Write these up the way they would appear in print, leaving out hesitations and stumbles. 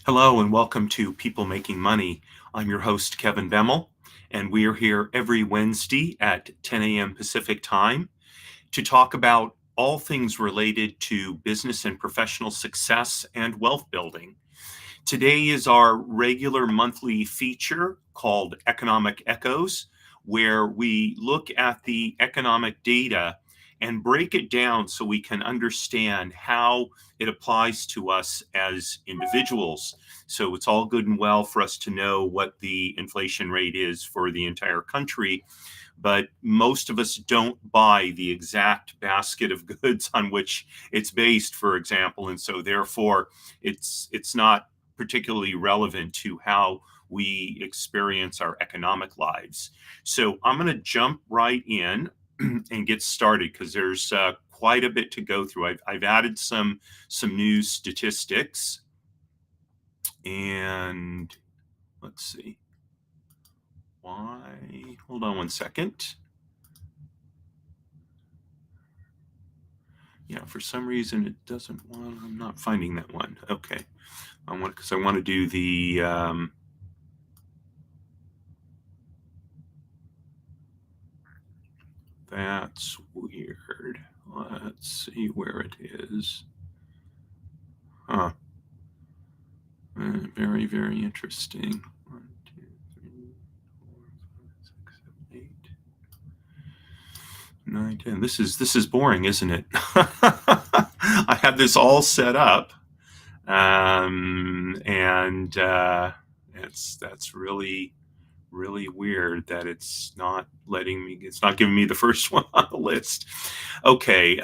Hello and welcome to People Making Money. I'm your host, Kevin Bemmel, and we are here every Wednesday at 10 a.m. Pacific time to talk about all things related to business and professional success and wealth building. Today is our regular monthly feature called Economic Echoes, where we look at the economic data and break it down so we can understand how it applies to us as individuals. So it's all good and well for us to know what the inflation rate is for the entire country, but most of us don't buy the exact basket of goods on which it's based, for example, and so therefore it's not particularly relevant to how we experience our economic lives. So I'm going to jump right in and get started because there's quite a bit to go through. I've added some new statistics, and let's see why. Hold on one second. Yeah, for some reason it doesn't want. I'm not finding that one. Okay, I want to do the. That's weird. Let's see where it is. Huh. Very, very interesting. 1, 2, 3, 4, 5, 6, 7, 8, 9, 10. This is boring, isn't it? I have this all set up, and that's really weird that it's not giving me the first one on the list. Okay,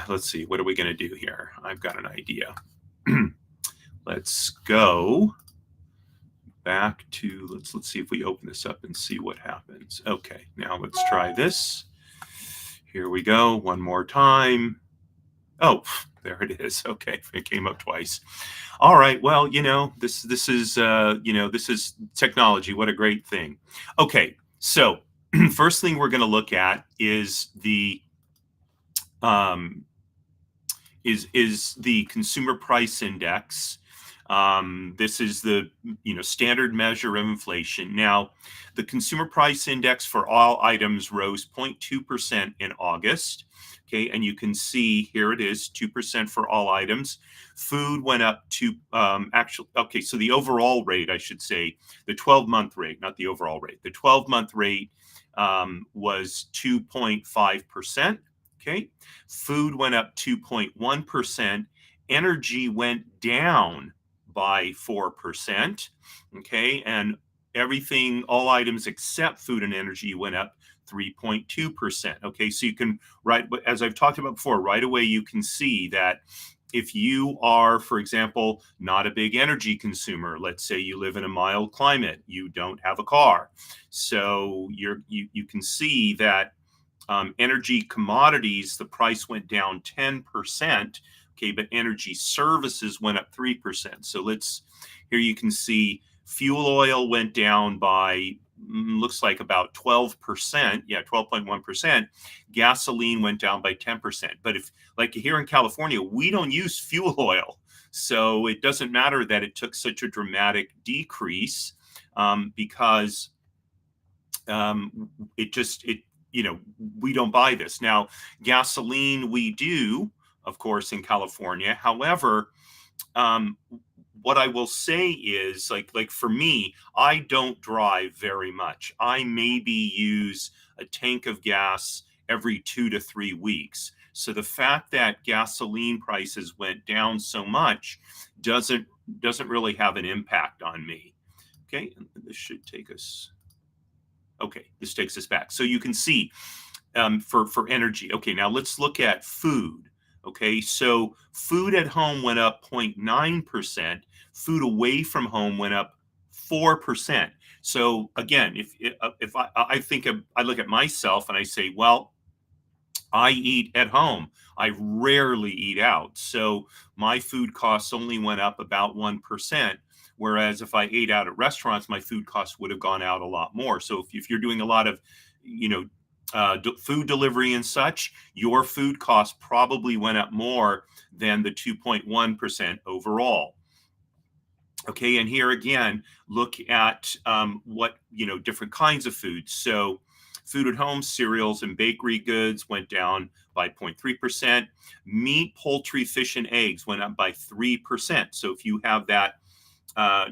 let's see. What are we going to do here? I've got an idea. Let's go back to, let's see if we open this up and see what happens. Okay, now let's try this. Here we go, one more time. Oh, there it is. Okay, it came up twice. All right, well, this is technology. What a great thing. Okay, so first thing we're going to look at is the consumer price index. This is the standard measure of inflation. Now, the consumer price index for all items rose 0.2% in August. Okay, and you can see here it is, 2% for all items. Food went up to so the overall rate, I should say, the 12-month rate, not the overall rate. The 12-month rate was 2.5%. Okay, food went up 2.1%. Energy went down by 4%. Okay, and everything, all items except food and energy went up 3.2%. Okay, so you can as I've talked about before, right away you can see that if you are, for example, not a big energy consumer, let's say you live in a mild climate, you don't have a car, so you can see that energy commodities, the price went down 10%. Okay, but energy services went up 3%. So here you can see fuel oil went down by, looks like about 12%. Yeah, 12.1%. Gasoline went down by 10%. But if, like here in California, we don't use fuel oil. So it doesn't matter that it took such a dramatic decrease because we don't buy this. Now, gasoline, we do, of course, in California. However, what I will say is, like for me, I don't drive very much. I maybe use a tank of gas every 2 to 3 weeks. So the fact that gasoline prices went down so much doesn't really have an impact on me. Okay, and this should take us. Okay, this takes us back. So you can see for energy. Okay, now let's look at food. Okay, so food at home went up 0.9%. Food away from home went up 4%. So again, if I look at myself and I say, well, I eat at home. I rarely eat out. So my food costs only went up about 1%. Whereas if I ate out at restaurants, my food costs would have gone out a lot more. So if you're doing a lot of, food delivery and such, your food costs probably went up more than the 2.1% overall. Okay, and here again, look at what different kinds of foods. So, food at home, cereals and bakery goods went down by 0.3%. Meat, poultry, fish, and eggs went up by 3%. So, if you have that, a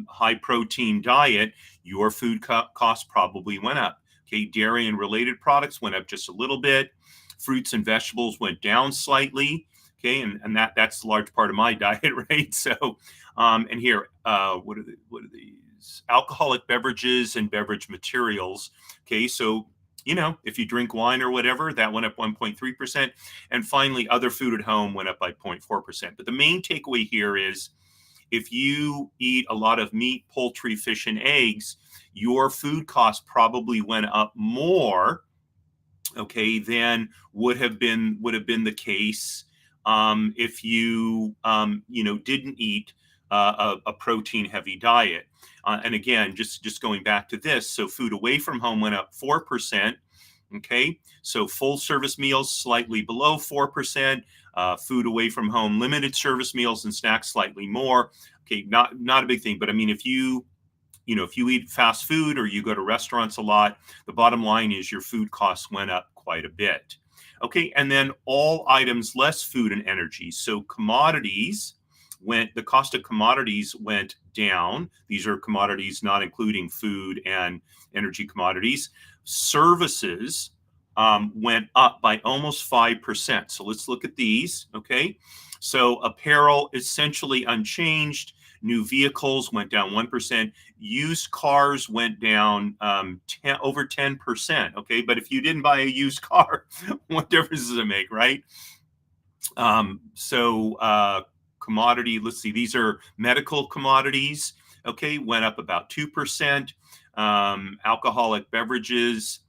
high protein diet, your food cost probably went up. Okay, dairy and related products went up just a little bit. Fruits and vegetables went down slightly. Okay, and that's a large part of my diet, right? So, and here, what are these? Alcoholic beverages and beverage materials. Okay, so if you drink wine or whatever, that went up 1.3%. And finally, other food at home went up by 0.4%. But the main takeaway here is if you eat a lot of meat, poultry, fish, and eggs, your food cost probably went up more, okay, than would have been the case if you didn't eat a protein heavy diet. And again, just going back to this, so food away from home went up 4%. Okay, so full service meals slightly below 4%. Food away from home, limited service meals and snacks slightly more. Okay, not a big thing, but I mean, if you eat fast food or you go to restaurants a lot, the bottom line is your food costs went up quite a bit. Okay, and then all items less food and energy. So the cost of commodities went down. These are commodities not including food and energy commodities. Services went up by almost 5%. So let's look at these. Okay, so apparel essentially unchanged. New vehicles went down 1%. Used cars went down over 10%. Okay, but if you didn't buy a used car, what difference does it make, right? So commodity, let's see, these are medical commodities. Okay, went up about 2%. Alcoholic beverages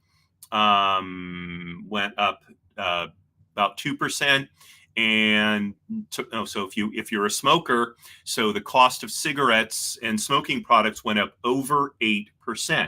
went up about 2%. And so if you're a smoker, so the cost of cigarettes and smoking products went up over 8%.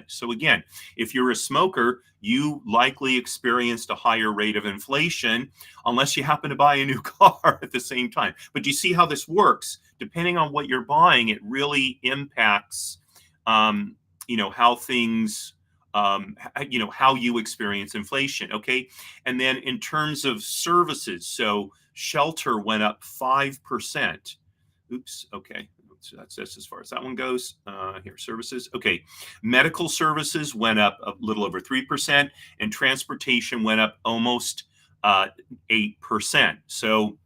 So again, if you're a smoker, you likely experienced a higher rate of inflation unless you happen to buy a new car at the same time. But do you see how this works? Depending on what you're buying, it really impacts how things how you experience inflation. Okay, and then in terms of services, so shelter went up 5%. Oops. Okay. So that's as far as that one goes. Here, services. Okay. Medical services went up a little over 3%, and transportation went up almost 8%. So,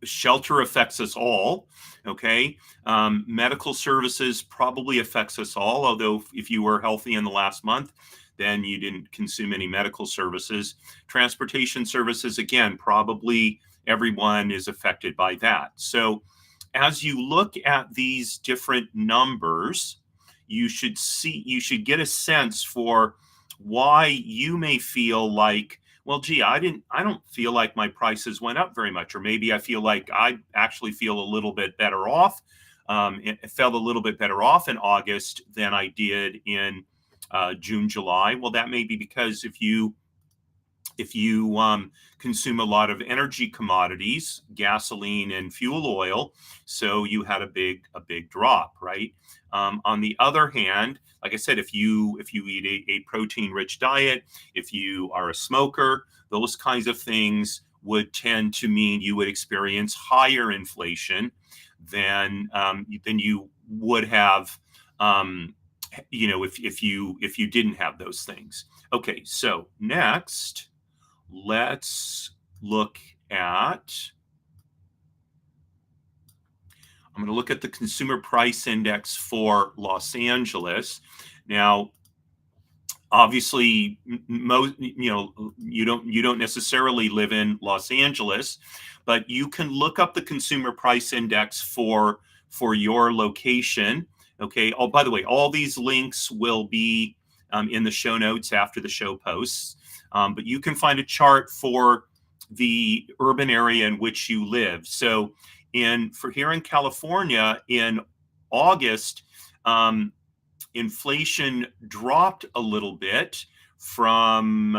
shelter affects us all. Okay. Medical services probably affects us all, although if you were healthy in the last month, then you didn't consume any medical services. Transportation services, again, probably everyone is affected by that. So as you look at these different numbers, you should get a sense for why you may feel like, well, gee, I don't feel like my prices went up very much, or maybe I feel like I actually feel a little bit better off. It felt a little bit better off in August than I did in June, July. Well, that may be because if you consume a lot of energy commodities, gasoline and fuel oil, so you had a big drop, right? On the other hand, like I said, if you eat a protein rich diet, if you are a smoker, those kinds of things would tend to mean you would experience higher inflation than you would have if you didn't have those things. Okay, so next, let's look at, I'm going to look at the consumer price index for Los Angeles. Now, obviously, most you don't necessarily live in Los Angeles, but you can look up the consumer price index for your location. Okay. Oh, by the way, all these links will be in the show notes after the show posts. But you can find a chart for the urban area in which you live. So, for here in California in August, inflation dropped a little bit from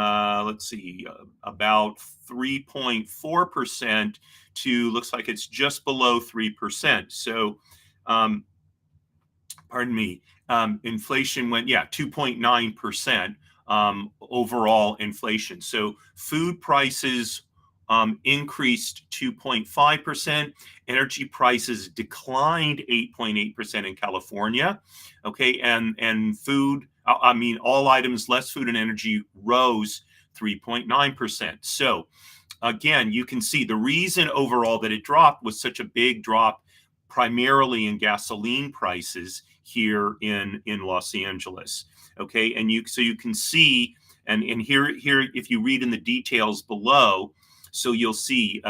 let's see, about 3.4% to, looks like it's just below 3%. So, um, pardon me, inflation went, yeah, 2.9% overall inflation. So food prices increased 2.5%. Energy prices declined 8.8% in California. Okay, and food, I mean, all items less food and energy rose 3.9%. So again, you can see the reason overall that it dropped was such a big drop, primarily in gasoline prices here in Los Angeles. Okay, and you can see, and here if you read in the details below, so you'll see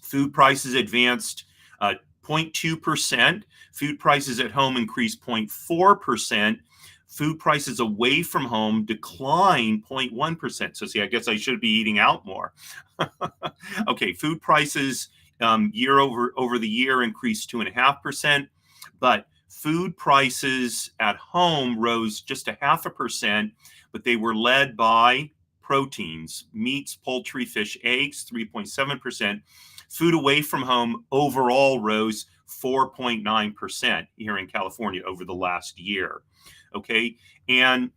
food prices advanced 0.2%. Food prices at home increased 0.4%. Food prices away from home declined 0.1%. So see, I guess I should be eating out more. Okay, food prices year over the year increased 2.5%, but food prices at home rose just 0.5%, but they were led by proteins, meats, poultry, fish, eggs, 3.7%. Food away from home overall rose 4.9% here in California over the last year. Okay, and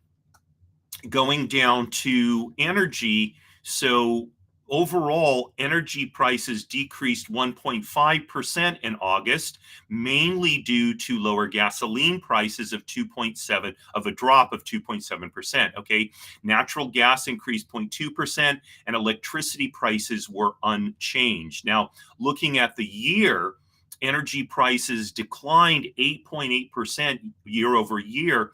going down to energy, so overall energy prices decreased 1.5% in August, mainly due to lower gasoline prices of 2.7 of a drop of 2.7%. Okay, natural gas increased 0.2% and electricity prices were unchanged. Now, looking at the year, energy prices declined 8.8% year over year,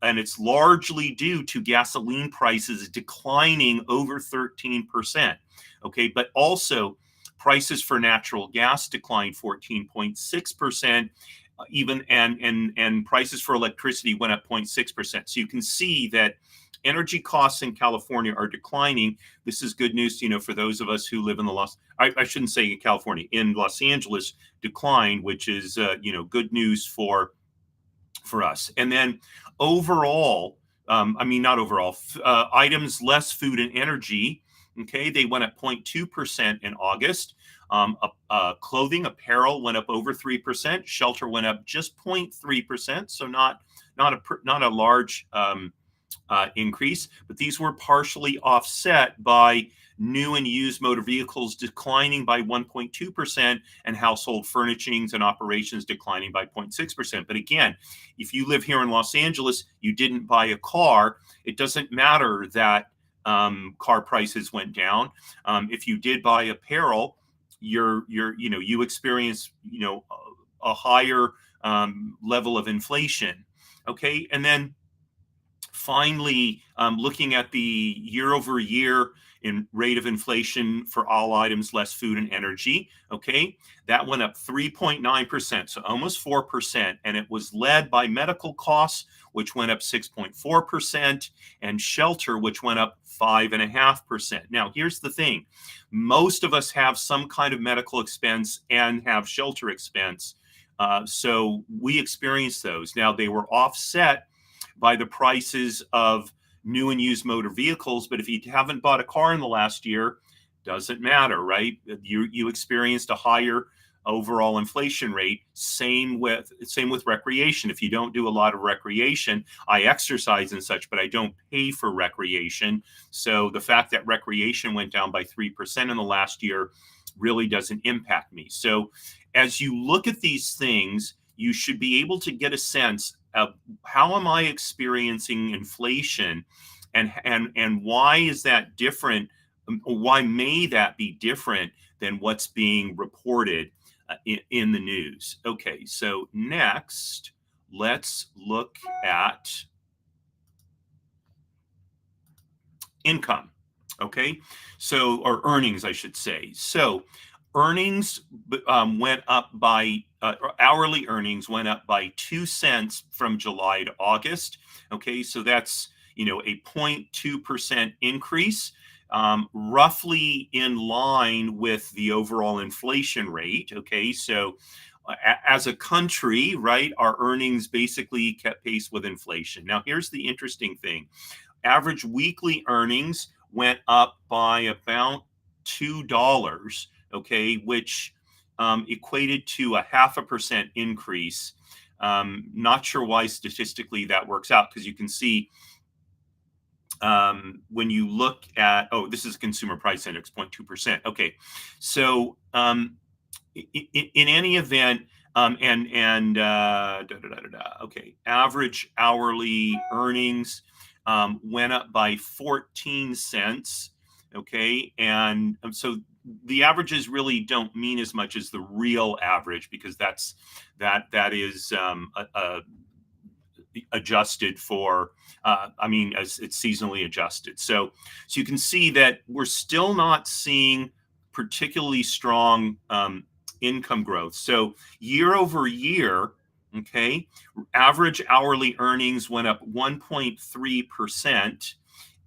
and it's largely due to gasoline prices declining over 13%. Okay, but also prices for natural gas declined 14.6%, even and prices for electricity went up 0.6%. So you can see that energy costs in California are declining. This is good news, for those of us who live in I shouldn't say in California, in Los Angeles, decline, which is good news for us. And then overall, I mean, not overall, items less food and energy, okay, they went up 0.2% in August. Clothing, apparel went up over 3%. Shelter went up just 0.3%, so not a large increase, but these were partially offset by new and used motor vehicles declining by 1.2% and household furnishings and operations declining by 0.6%. But again, if you live here in Los Angeles, you didn't buy a car, it doesn't matter that car prices went down. If you did buy apparel, you experience a higher level of inflation. Okay, and then finally, looking at the year over year in rate of inflation for all items less food and energy, okay, that went up 3.9%, so almost 4%, and it was led by medical costs, which went up 6.4%, and shelter, which went up 5.5%. Now, here's the thing: most of us have some kind of medical expense and have shelter expense, so we experienced those. Now, they were offset by the prices of new and used motor vehicles. But if you haven't bought a car in the last year, doesn't matter, right? You experienced a higher overall inflation rate. Same with recreation. If you don't do a lot of recreation, I exercise and such, but I don't pay for recreation. So the fact that recreation went down by 3% in the last year really doesn't impact me. So as you look at these things, you should be able to get a sense of how am I experiencing inflation, and why is that different? Why may that be different than what's being reported in the news? Okay, so next, let's look at income. Okay, so, or earnings, I should say. So earnings went up by hourly earnings went up by 2 cents from July to August. Okay, so that's a 0.2% increase, roughly in line with the overall inflation rate. Okay, so as a country, right, our earnings basically kept pace with inflation. Now, here's the interesting thing: average weekly earnings went up by about $2 okay, which equated to a 0.5% increase. Not sure why statistically that works out, because you can see when you look at, oh, this is consumer price index, 0.2%. Okay, so in any event, okay, average hourly earnings went up by 14 cents. Okay, and so the averages really don't mean as much as the real average, because that is adjusted for, as it's seasonally adjusted. So you can see that we're still not seeing particularly strong income growth. So year over year, okay, average hourly earnings went up 1.3%,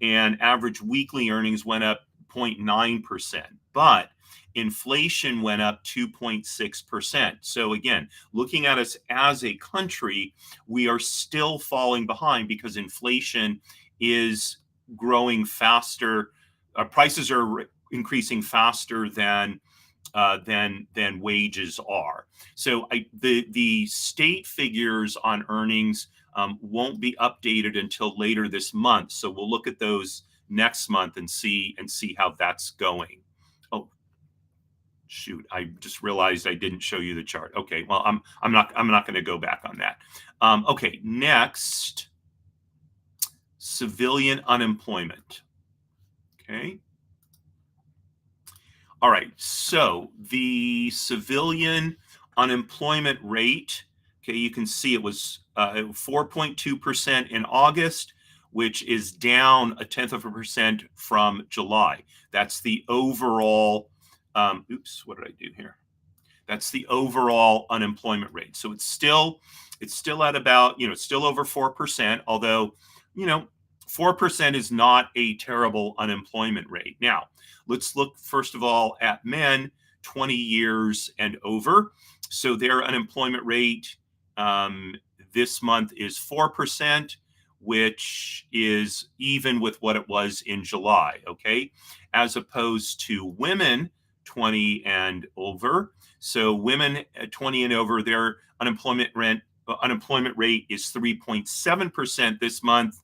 and average weekly earnings went up 0.9%. But inflation went up 2.6%. So again, looking at us as a country, we are still falling behind because inflation is growing faster. Prices are increasing faster than wages are. So the state figures on earnings won't be updated until later this month. So we'll look at those next month and see how that's going. Oh, shoot! I just realized I didn't show you the chart. Okay, well I'm not going to go back on that. Okay, next, civilian unemployment. Okay. All right, so the civilian unemployment rate, okay, you can see it was 4.2% in August, which is down 0.1% from July. That's the overall, what did I do here? That's the overall unemployment rate. So it's still at about, it's still over 4%, although, 4% is not a terrible unemployment rate. Now, let's look first of all at men 20 years and over. So their unemployment rate this month is 4%, which is even with what it was in July, okay? As opposed to women 20 and over. So women 20 and over, their unemployment rate is 3.7% this month.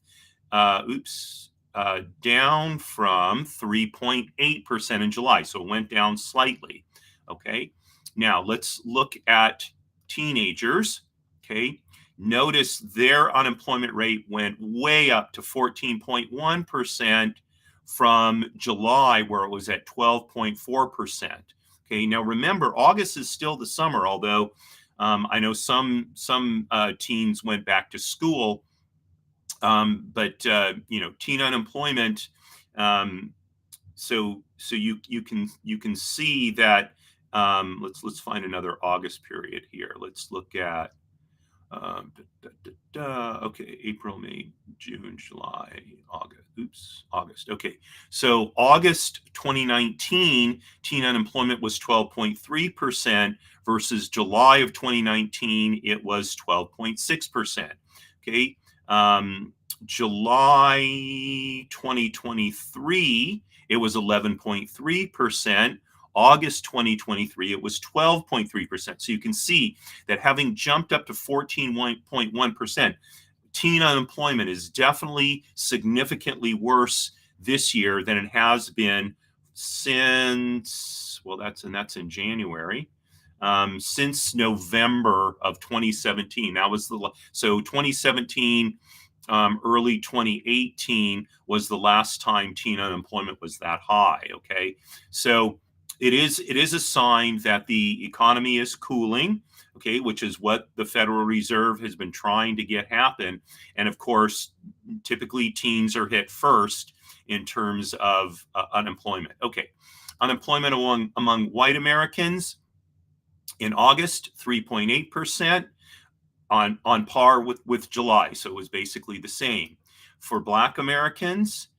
Down from 3.8% in July. So it went down slightly. Okay. Now let's look at teenagers. Okay. Notice their unemployment rate went way up to 14.1% from July, where it was at 12.4%. Okay. Now remember, August is still the summer, although I know some teens went back to school. But teen unemployment. So you can see that. Let's find another August period here. Let's look at okay, April, May, June, July, August. Okay, so August 2019, teen unemployment was 12.3% versus July of 2019, it was 12.6%. Okay. July 2023, it was 11.3%. August 2023, it was 12.3%. So you can see that having jumped up to 14.1%, teen unemployment is definitely significantly worse this year than it has been since, well, that's in January. Since November of 2017. That was so 2017, early 2018 was the last time teen unemployment was that high. Okay, so it is a sign that the economy is cooling. Okay, which is what the Federal Reserve has been trying to get happen. And of course, typically teens are hit first in terms of unemployment. Okay, unemployment among white Americans in August, 3.8%, on par with July. So it was basically the same. For Black Americans,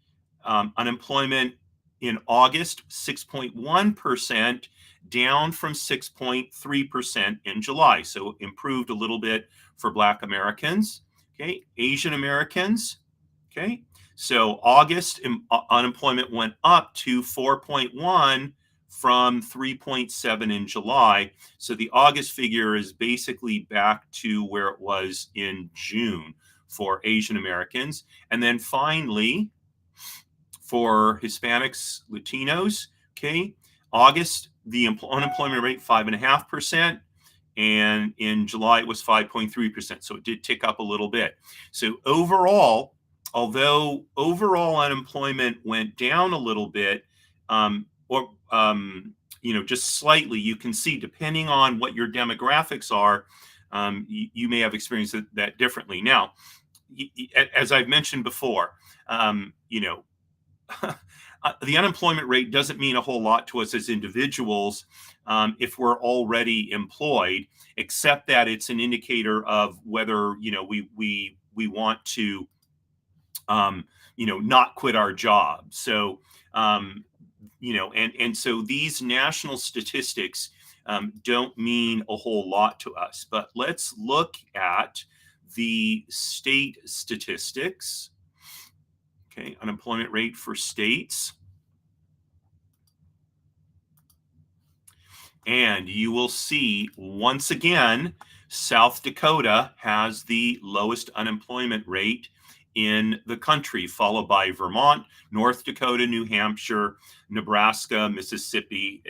unemployment in August, 6.1%, down from 6.3% in July. So improved a little bit for Black Americans. Okay, Asian Americans. Okay, so August unemployment went up to 4.1 from 3.7 in July. So the August figure is basically back to where it was in June for Asian Americans. And then finally, for Hispanics, Latinos, okay, August, the unemployment rate 5.5%. And in July, it was 5.3%. So it did tick up a little bit. So overall, although overall unemployment went down a little bit, or just slightly, you can see depending on what your demographics are, you may have experienced that differently. Now, as I've mentioned before, the unemployment rate doesn't mean a whole lot to us as individuals if we're already employed, except that it's an indicator of whether we want to not quit our job. So and so these national statistics don't mean a whole lot to us. But let's look at the state statistics. Okay, unemployment rate for states. And you will see once again, South Dakota has the lowest unemployment rate in the country, followed by Vermont, North Dakota, New Hampshire, Nebraska, Mississippi,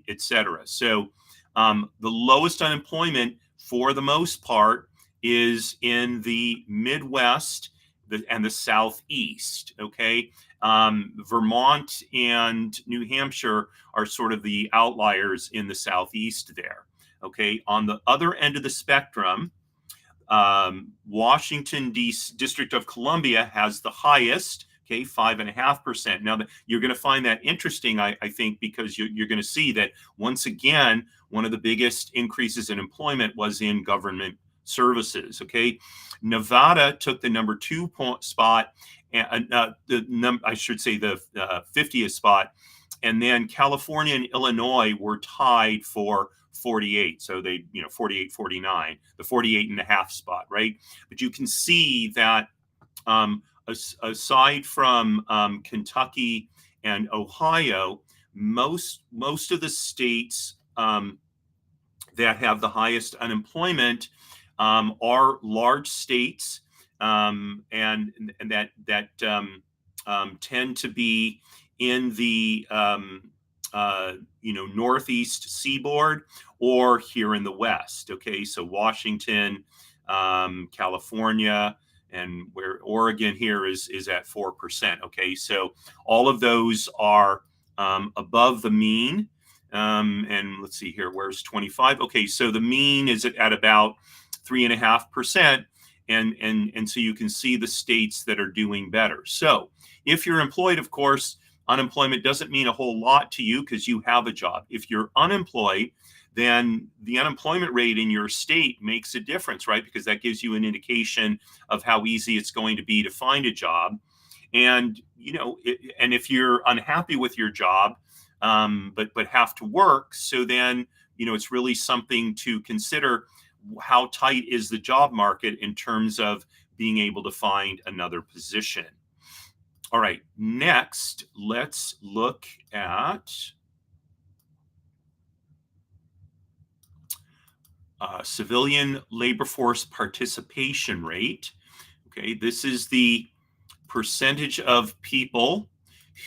etc. So the lowest unemployment for the most part is in the Midwest and the Southeast. Okay. Vermont and New Hampshire are sort of the outliers in the Southeast there. Okay. On the other end of the spectrum, Washington, District of Columbia has the highest, okay, 5.5%. Now, you're going to find that interesting, I think, because you're going to see that once again, one of the biggest increases in employment was in government services. Okay. Nevada took the number 2 spot, and I should say the 50th spot. And then California and Illinois were tied for 48. So they, 48, 49, the 48 and a half spot, right? But you can see that aside from Kentucky and Ohio, most of the states that have the highest unemployment are large states, and that tend to be in the northeast seaboard or here in the west. Okay, so Washington, California, and where Oregon here is at 4%. Okay, so all of those are above the mean. And let's see here, where's 25? Okay, so the mean is at about 3.5%. And so you can see the states that are doing better. So if you're employed, of course, unemployment doesn't mean a whole lot to you because you have a job. If you're unemployed, then the unemployment rate in your state makes a difference, right? Because that gives you an indication of how easy it's going to be to find a job. And, and if you're unhappy with your job, but have to work, so then, it's really something to consider. How tight is the job market in terms of being able to find another position? All right, next, let's look at civilian labor force participation rate. Okay, this is the percentage of people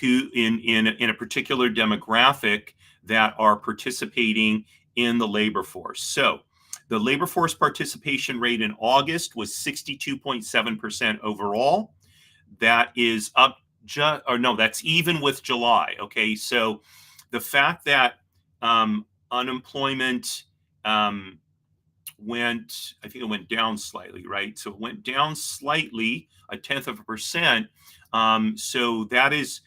who in a particular demographic that are participating in the labor force. So the labor force participation rate in August was 62.7% overall. That is up that's even with July. Okay, so the fact that unemployment went, I think it went down slightly, right? So it went down slightly, 0.1%. So that is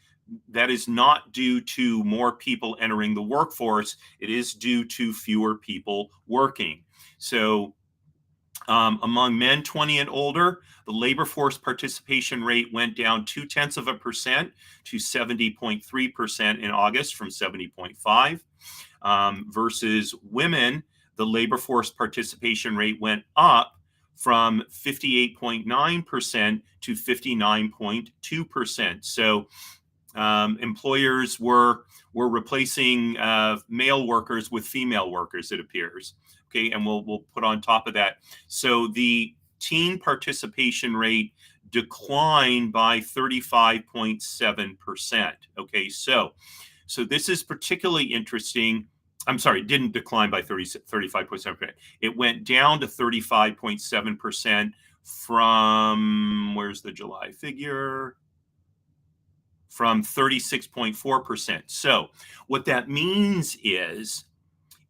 not due to more people entering the workforce. It is due to fewer people working. So among men 20 and older, the labor force participation rate went down 0.2% to 70.3% in August from 70.5. Versus women, the labor force participation rate went up from 58.9% to 59.2%. So Employers were replacing male workers with female workers, it appears. Okay, and we'll put on top of that. So the teen participation rate declined by 35.7%. Okay, so this is particularly interesting. I'm sorry, it didn't decline by 35.7%. It went down to 35.7% from, where's the July figure? From 36.4%. So what that means is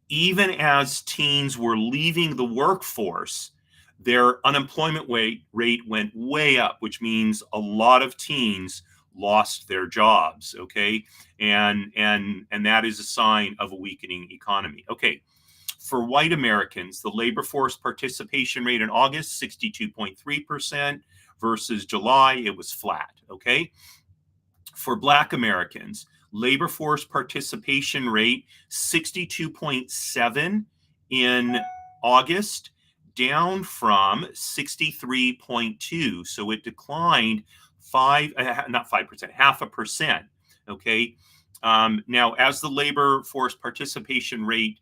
even as teens were leaving the workforce, their unemployment rate went way up, which means a lot of teens lost their jobs. Okay, and that is a sign of a weakening economy. Okay, for white Americans, the labor force participation rate in August 62.3% versus July it was flat. Okay, for Black Americans, labor force participation rate 62.7 in August, down from 63.2. So it declined not 5%, 0.5%. Okay. Now, as the labor force participation rate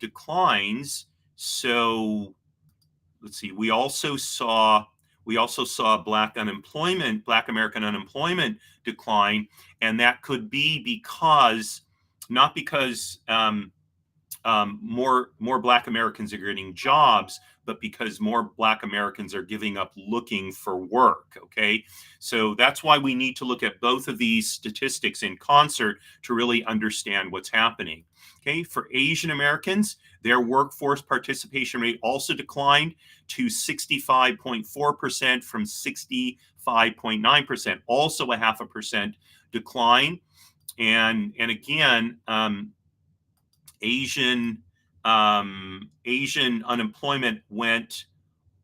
declines, so let's see, we also saw Black American unemployment decline, and that could be because not because more Black Americans are getting jobs, but because more Black Americans are giving up looking for work. Okay, so that's why we need to look at both of these statistics in concert to really understand what's happening. Okay, for Asian Americans, their workforce participation rate also declined to 65.4% from 65.9%, also a 0.5% decline. And again, Asian unemployment went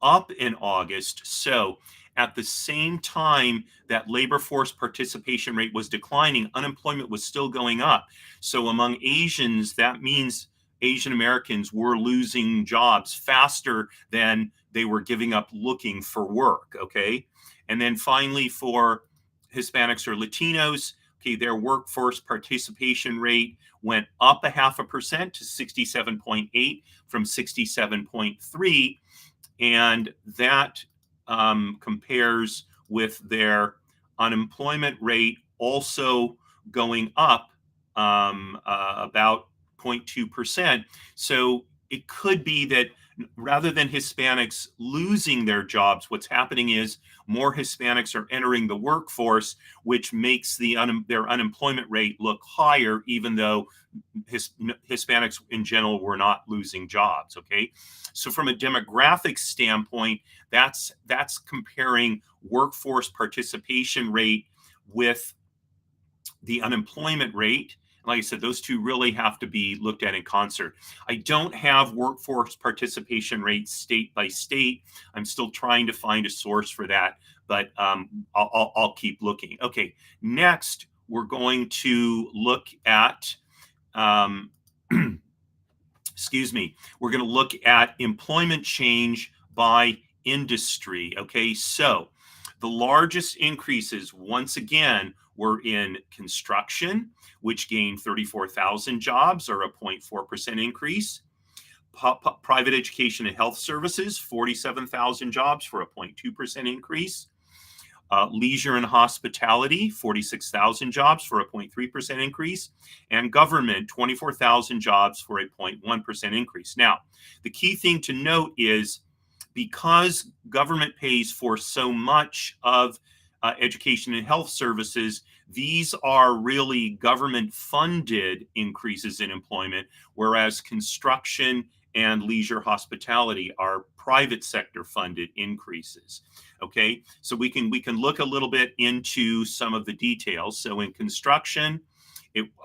up in August. So at the same time that labor force participation rate was declining, unemployment was still going up. So among Asians, that means Asian Americans were losing jobs faster than they were giving up looking for work. Okay. And then finally, for Hispanics or Latinos, okay, their workforce participation rate went up 0.5% to 67.8 from 67.3. And that compares with their unemployment rate also going up about 0.2%. So it could be that rather than Hispanics losing their jobs, what's happening is more Hispanics are entering the workforce, which makes their unemployment rate look higher, even though Hispanics in general were not losing jobs. Okay, so from a demographic standpoint, that's comparing workforce participation rate with the unemployment rate. Like I said, those two really have to be looked at in concert. I don't have workforce participation rates state by state. I'm still trying to find a source for that, but I'll keep looking. Okay, next we're going to look at, excuse me, we're going to look at employment change by industry. Okay, so the largest increases, once again, were in construction, which gained 34,000 jobs, or a 0.4% increase. Private education and health services, 47,000 jobs for a 0.2% increase. Leisure and hospitality, 46,000 jobs for a 0.3% increase. And government, 24,000 jobs for a 0.1% increase. Now, the key thing to note is because government pays for so much of education and health services, these are really government-funded increases in employment, whereas construction and leisure hospitality are private sector funded increases. Okay, so we can look a little bit into some of the details. So in construction,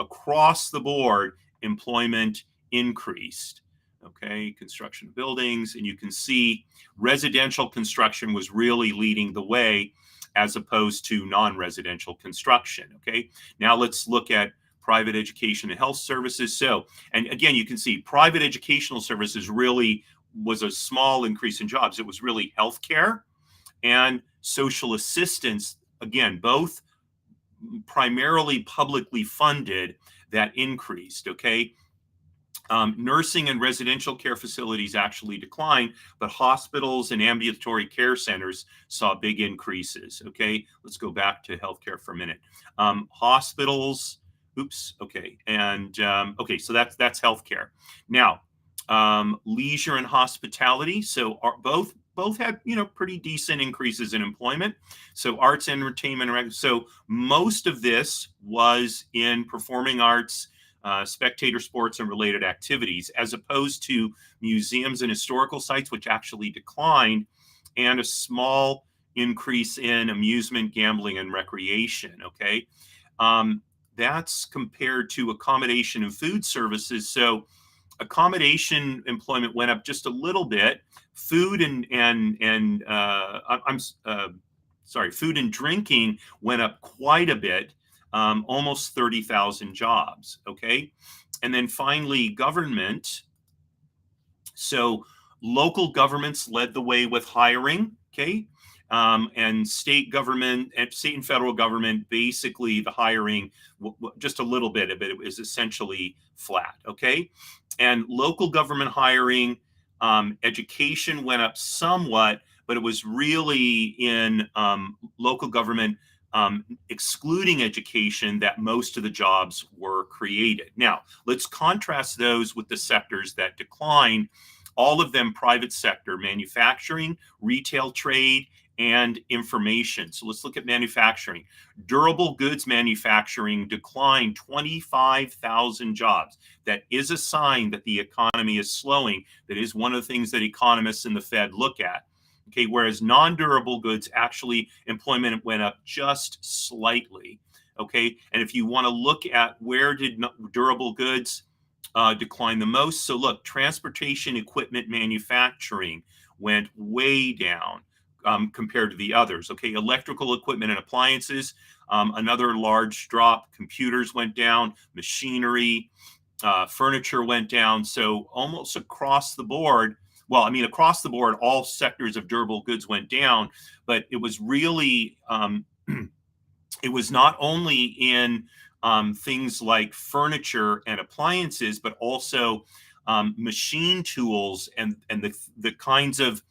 across the board, employment increased. Okay, construction of buildings, and you can see residential construction was really leading the way as opposed to non-residential construction. Okay, now let's look at private education and health services. So, and again, you can see private educational services really was a small increase in jobs. It was really healthcare and social assistance. Again, both primarily publicly funded that increased. Okay. Nursing and residential care facilities actually declined, but hospitals and ambulatory care centers saw big increases. Okay, let's go back to healthcare for a minute. Hospitals, oops, okay, and okay, so that's healthcare. Now, leisure and hospitality, so both had pretty decent increases in employment. So arts, entertainment, so most of this was in performing arts, spectator sports, and related activities, as opposed to museums and historical sites, which actually declined, and a small increase in amusement, gambling, and recreation. Okay. That's compared to accommodation and food services. So accommodation employment went up just a little bit. Food food and drinking went up quite a bit, almost 30,000 jobs. Okay. And then finally, government. So local governments led the way with hiring. Okay. And state government and state and federal government, basically the hiring, just a little bit of it is essentially flat. Okay. And local government hiring, education went up somewhat, but it was really in local government, excluding education, that most of the jobs were created. Now, let's contrast those with the sectors that declined, all of them private sector: manufacturing, retail, trade, and information. So let's look at manufacturing. Durable goods manufacturing declined 25,000 jobs. That is a sign that the economy is slowing. That is one of the things that economists and the Fed look at. Okay, whereas non-durable goods, actually employment went up just slightly. Okay, and if you want to look at where did durable goods decline the most, so look, transportation equipment manufacturing went way down compared to the others. Okay, electrical equipment and appliances, another large drop. Computers went down, machinery, furniture went down. So almost across the board, well, I mean, across the board, all sectors of durable goods went down, but it was really, it was not only in things like furniture and appliances, but also machine tools and the kinds of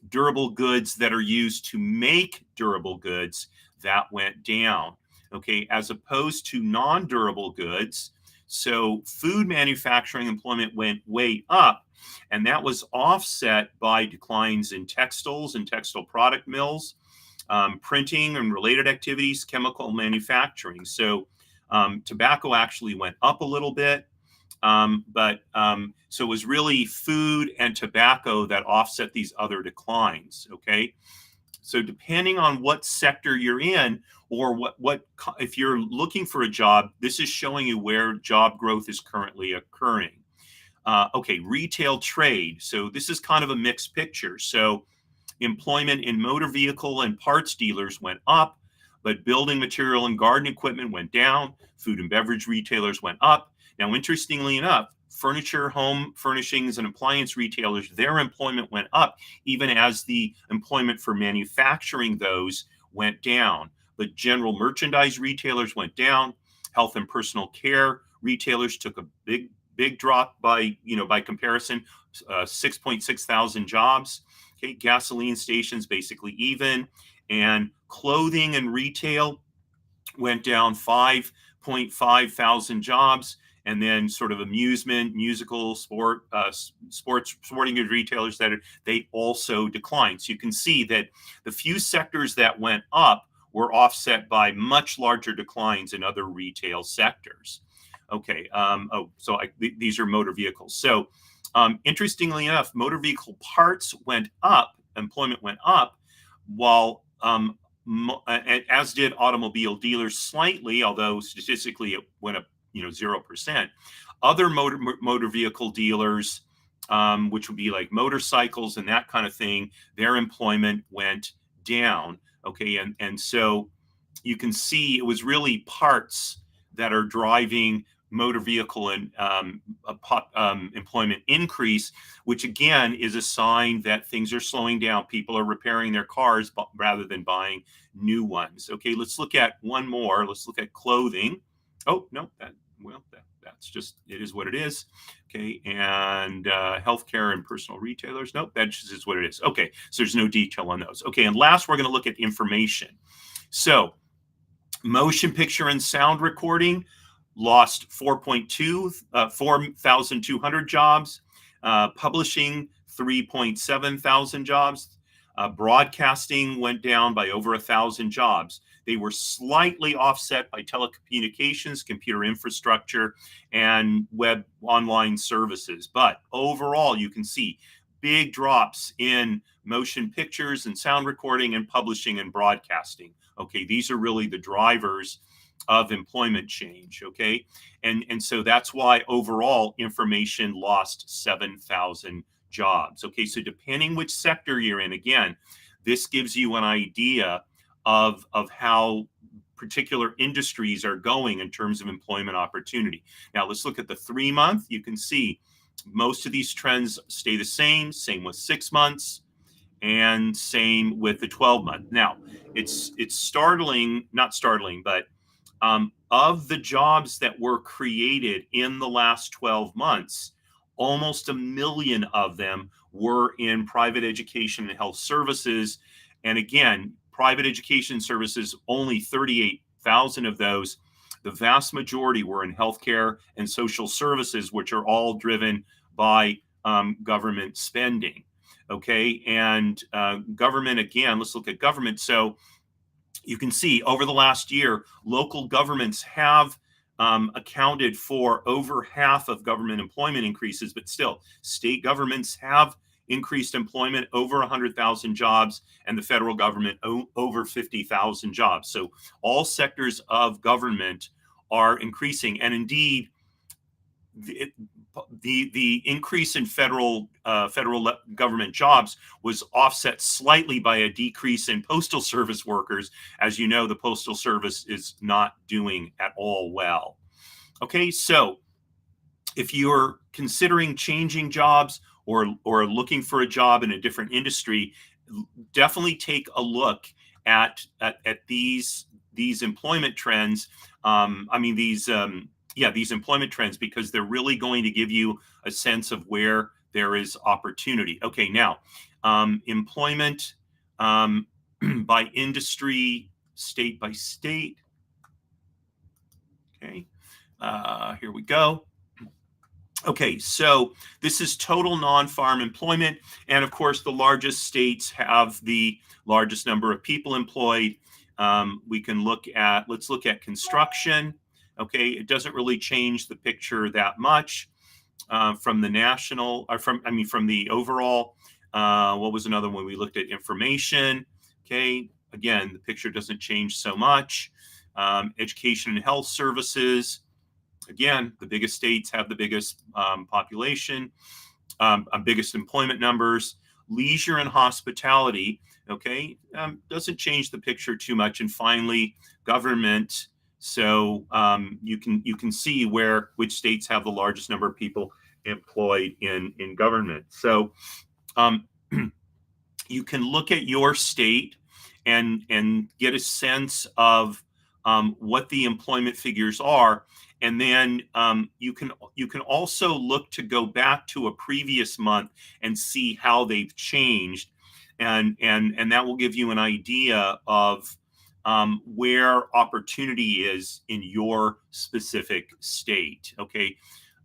durable goods that are used to make durable goods, that went down. Okay, as opposed to non-durable goods. So food manufacturing employment went way up, and that was offset by declines in textiles and textile product mills, printing and related activities, chemical manufacturing. So tobacco actually went up a little bit, so it was really food and tobacco that offset these other declines. Okay, so depending on what sector you're in, or what if you're looking for a job, this is showing you where job growth is currently occurring. Okay, retail trade. So this is kind of a mixed picture. So employment in motor vehicle and parts dealers went up, but building material and garden equipment went down. Food and beverage retailers went up. Now, interestingly enough, furniture, home furnishings, and appliance retailers, their employment went up, even as the employment for manufacturing those went down. But general merchandise retailers went down. Health and personal care retailers took a big drop by comparison, 6.6 thousand jobs. Okay, gasoline stations basically even, and clothing and retail went down 5.5 thousand jobs. And then sort of amusement, musical, sporting goods retailers, they also declined. So you can see that the few sectors that went up were offset by much larger declines in other retail sectors. Okay, these are motor vehicles. So interestingly enough, motor vehicle parts went up, employment went up, while as did automobile dealers slightly, although statistically it went up 0%. Other motor vehicle dealers, which would be like motorcycles and that kind of thing, their employment went down. Okay, and so you can see it was really parts that are driving motor vehicle and employment increase, which again is a sign that things are slowing down. People are repairing their cars rather than buying new ones. Okay, let's look at one more. Let's look at clothing. Oh, no, that's just, it is what it is. Okay, and healthcare and personal retailers. Nope, that just is what it is. Okay, so there's no detail on those. Okay, and last, we're going to look at information. So motion picture and sound recording lost 4,200 jobs. Publishing, 3.7 thousand jobs. Broadcasting went down by over 1,000 jobs. They were slightly offset by telecommunications, computer infrastructure, and web online services. But overall, you can see big drops in motion pictures and sound recording and publishing and broadcasting. Okay, these are really the drivers of employment change. Okay, and so that's why overall information lost 7,000 jobs. Okay, so depending which sector you're in, again, this gives you an idea of how particular industries are going in terms of employment opportunity. Now let's look at the 3-month. You can see most of these trends stay the same with 6 months, and same with the 12-month. Now, it's startling, not startling, but of the jobs that were created in the last 12 months, almost 1 million of them were in private education and health services. And again, private education services, only 38,000 of those. The vast majority were in healthcare and social services, which are all driven by government spending. Okay, and government, again, let's look at government. So you can see over the last year, local governments have accounted for over half of government employment increases, but still, state governments have increased employment over 100,000 jobs, and the federal government over 50,000 jobs. So all sectors of government are increasing, and indeed, the increase in federal government jobs was offset slightly by a decrease in postal service workers. As you know, the postal service is not doing at all well. Okay, so if you're considering changing jobs or looking for a job in a different industry, definitely take a look at these employment trends. These employment trends, because they're really going to give you a sense of where there is opportunity. Okay, now employment by industry, state by state. Okay, here we go. Okay, so this is total non-farm employment. And of course, the largest states have the largest number of people employed. Let's look at construction. Okay, it doesn't really change the picture that much from the national, or from the overall. What was another one? We looked at information. Okay, again, the picture doesn't change so much. Education and health services. Again, the biggest states have the biggest population, biggest employment numbers. Leisure and hospitality, okay, doesn't change the picture too much. And finally, government. So you can see which states have the largest number of people employed in government. So you can look at your state and get a sense of what the employment figures are. And then you can also look to go back to a previous month and see how they've changed, and that will give you an idea of where opportunity is in your specific state. Okay,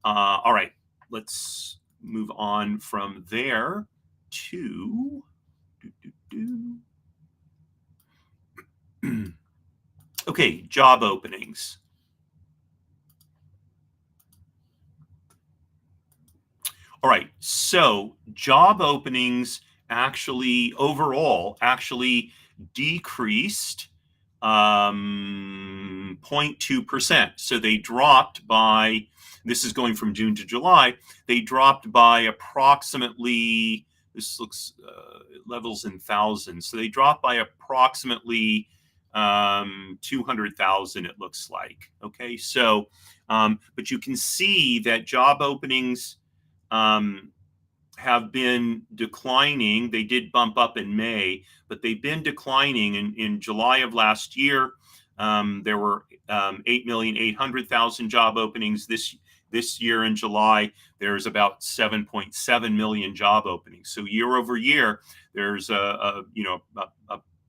all right. Let's move on from there to. Okay, job openings. All right, so job openings overall decreased 0.2%. So they dropped by, this is going from June to July, they dropped by approximately, this looks levels in thousands. So they dropped by approximately 200,000, it looks like. Okay, so, but you can see that job openings um, have been declining. They did bump up in May, but they've been declining. In July of last year, there were 8,800,000 job openings. This year in July, there's about 7.7 million job openings. So year over year, there's a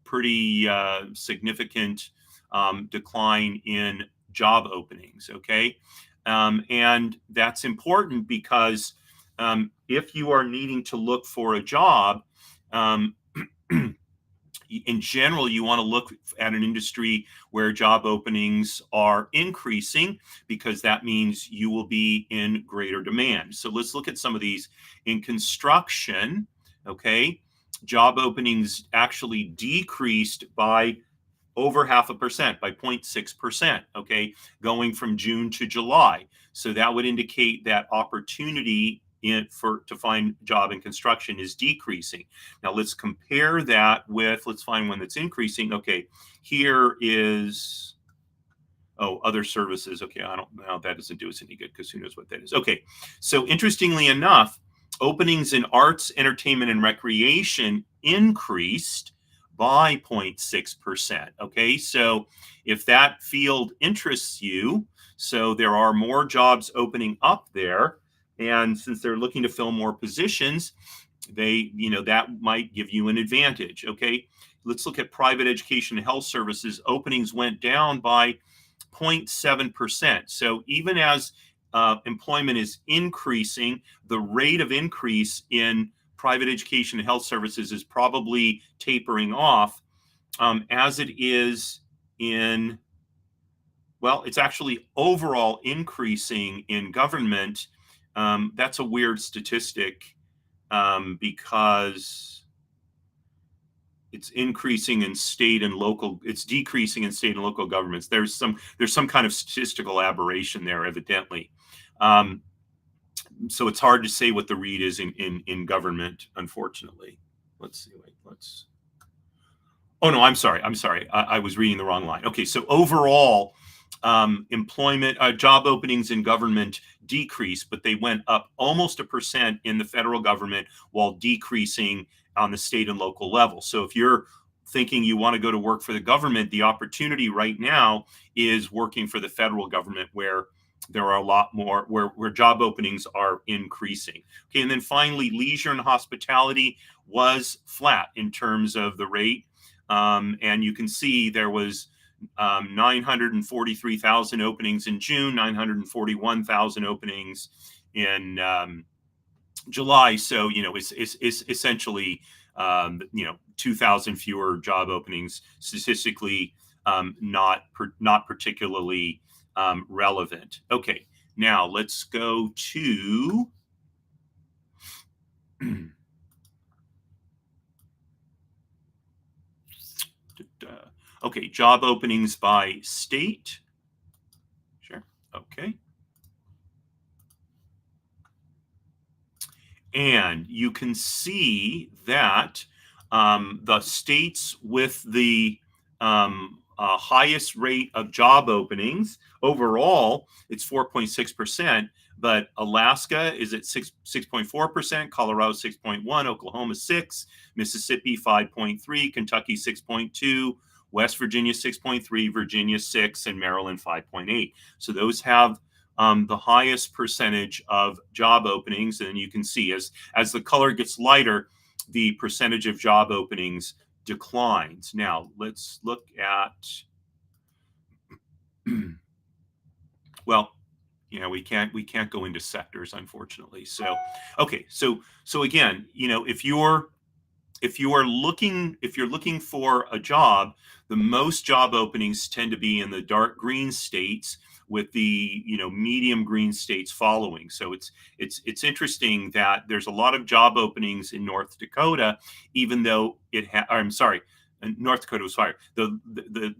pretty significant decline in job openings. Okay, and that's important because if you are needing to look for a job, um, in general, you want to look at an industry where job openings are increasing because that means you will be in greater demand. So let's look at some of these. In construction, okay, job openings actually decreased by over 0.5%, by 0.6%, okay, going from June to July. So that would indicate that opportunity to find job in construction is decreasing. Now let's compare that with, let's find one that's increasing. Okay, here is, oh, other services. Okay, I don't know, that doesn't do us any good because who knows what that is. Okay, so interestingly enough, openings in arts, entertainment, and recreation increased by 0.6%. Okay, so if that field interests you, so there are more jobs opening up there, and since they're looking to fill more positions, that might give you an advantage. Okay, let's look at private education and health services. Openings went down by 0.7%. So even as employment is increasing, the rate of increase in private education and health services is probably tapering off, as it is in, well, it's actually overall increasing in government. That's a weird statistic because it's increasing in state and local, it's decreasing in state and local governments. There's some kind of statistical aberration there, evidently. Um, so it's hard to say what the read is in government, unfortunately. Let's see. Wait, let's. Oh no, I'm sorry. I was reading the wrong line. Okay, so overall, employment job openings in government decreased, but they went up almost 1% in the federal government while decreasing on the state and local level. So if you're thinking you want to go to work for the government, the opportunity right now is working for the federal government, where there are a lot more, where job openings are increasing. Okay, and then finally, leisure and hospitality was flat in terms of the rate. And you can see there was 943,000 openings in June, 941,000 openings in July. So, it's essentially, 2,000 fewer job openings, statistically not particularly relevant. Okay, now let's go to okay, job openings by state. Sure. Okay. And you can see that the states with the highest rate of job openings overall, it's 4.6%, but Alaska is at 6.4%, Colorado 6.1, Oklahoma 6, Mississippi 5.3, Kentucky 6.2, West Virginia 6.3, Virginia 6, and Maryland 5.8. So those have the highest percentage of job openings, and you can see as the color gets lighter, the percentage of job openings declines. Now let's look at well, we can't go into sectors, unfortunately. So okay, so again, if you're looking for a job, the most job openings tend to be in the dark green states, with the medium green states following. So it's interesting that there's a lot of job openings in North Dakota, even though I'm sorry, North Dakota was fired.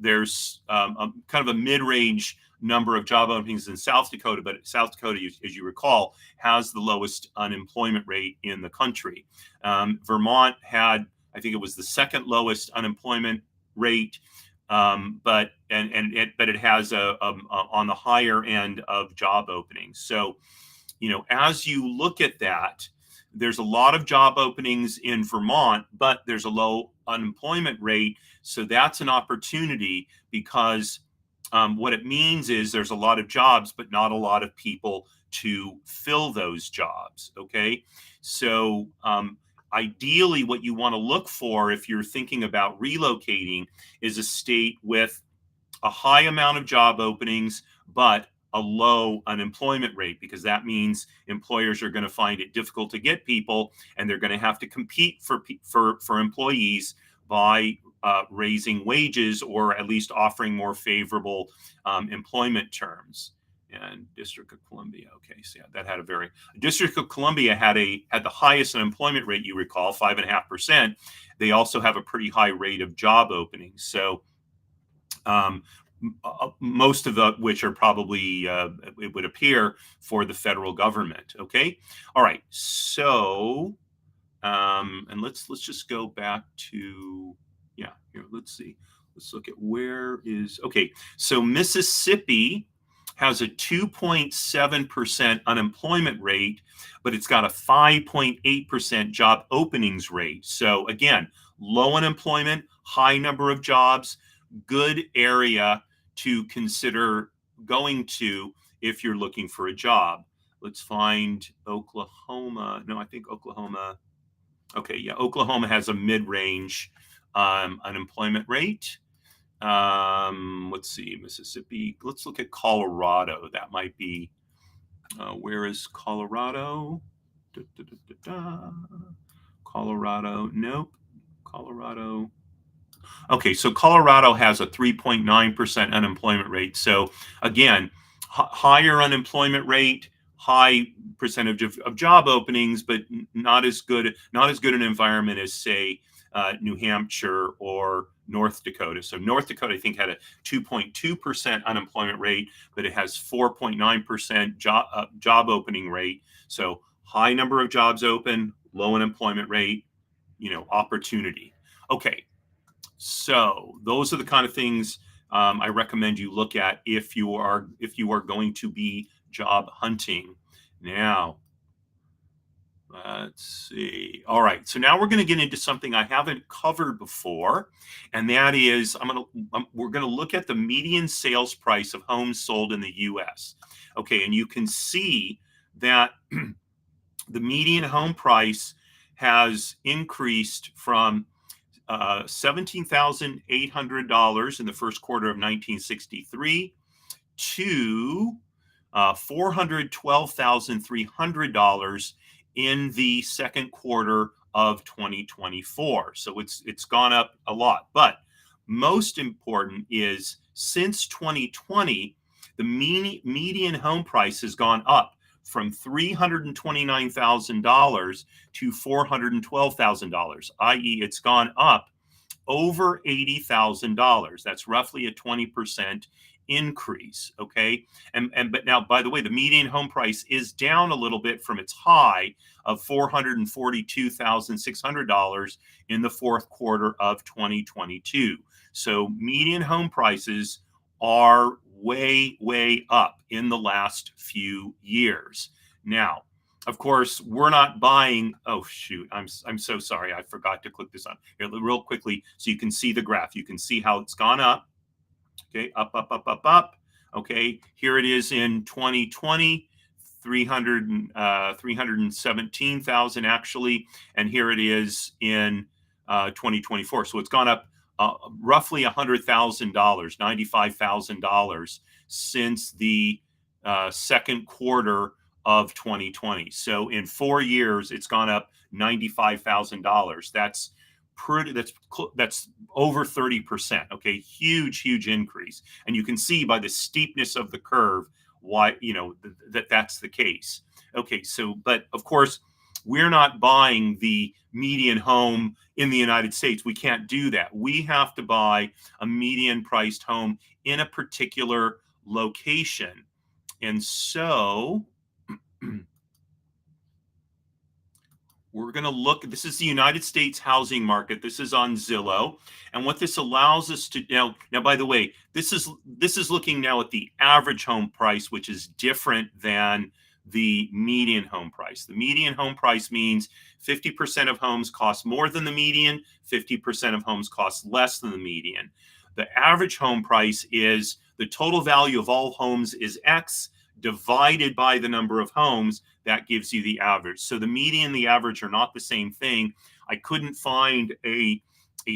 There's kind of a mid-range number of job openings in South Dakota, but South Dakota, as you recall, has the lowest unemployment rate in the country. Vermont had, I think it was the second lowest unemployment rate. but it has on the higher end of job openings. So, as you look at that, there's a lot of job openings in Vermont, but there's a low unemployment rate. So that's an opportunity because what it means is there's a lot of jobs, but not a lot of people to fill those jobs. Okay. So, ideally, what you want to look for if you're thinking about relocating is a state with a high amount of job openings, but a low unemployment rate, because that means employers are going to find it difficult to get people, and they're going to have to compete for employees by raising wages or at least offering more favorable employment terms. And District of Columbia. Okay, so yeah, that had a very District of Columbia had the highest unemployment rate, you recall, 5.5%. They also have a pretty high rate of job openings. So most of which are probably, it would appear, for the federal government. Okay, all right. So, and let's just go back to, yeah. Here, let's see. Let's look at where is okay. So Mississippi has a 2.7% unemployment rate, but it's got a 5.8% job openings rate. So again, low unemployment, high number of jobs, good area to consider going to if you're looking for a job. Let's find Oklahoma. No, I think Oklahoma. Okay, yeah, Oklahoma has a mid-range unemployment rate. Let's see, Mississippi. Let's look at Colorado. That might be. Where is Colorado? Da, da, da, da, da. Colorado. Nope. Colorado. Okay, so Colorado has a 3.9% unemployment rate. So again, higher unemployment rate, high percentage of job openings, but not as good an environment as, say, New Hampshire or North Dakota. So North Dakota, I think, had a 2.2% unemployment rate, but it has 4.9% job opening rate. So high number of jobs open, low unemployment rate, opportunity. Okay, so those are the kind of things I recommend you look at if you are going to be job hunting. Now, let's see. All right, so now we're going to get into something I haven't covered before, and that is we're going to look at the median sales price of homes sold in the U.S. Okay, and you can see that the median home price has increased from $17,800 in the first quarter of 1963 to $412,300 in the second quarter of 2024. So it's gone up a lot. But most important is, since 2020, the median home price has gone up from $329,000 to $412,000, i.e., it's gone up over $80,000. That's roughly a 20% increase. Okay, but now, by the way, the median home price is down a little bit from its high of $442,600 in the fourth quarter of 2022. So median home prices are way up in the last few years. Now, of course, we're not buying. Oh shoot! I'm so sorry. I forgot to click this on here real quickly so you can see the graph. You can see how it's gone up. Okay, up. Okay, here it is in 2020, 317,000 actually, and here it is in 2024. So it's gone up roughly $100,000, $95,000 since the second quarter of 2020. So in 4 years, it's gone up $95,000. That's over 30%. Okay, huge increase, and you can see by the steepness of the curve why that's the case. Okay, so but of course, we're not buying the median home in the United States. We can't do that. We have to buy a median priced home in a particular location. And so we're going to look, this is the United States housing market. This is on Zillow. And what this allows us to now, by the way, this is looking now at the average home price, which is different than the median home price. The median home price means 50% of homes cost more than the median, 50% of homes cost less than the median. The average home price is the total value of all homes is X divided by the number of homes. That gives you the average. So the median and the average are not the same thing. I couldn't find a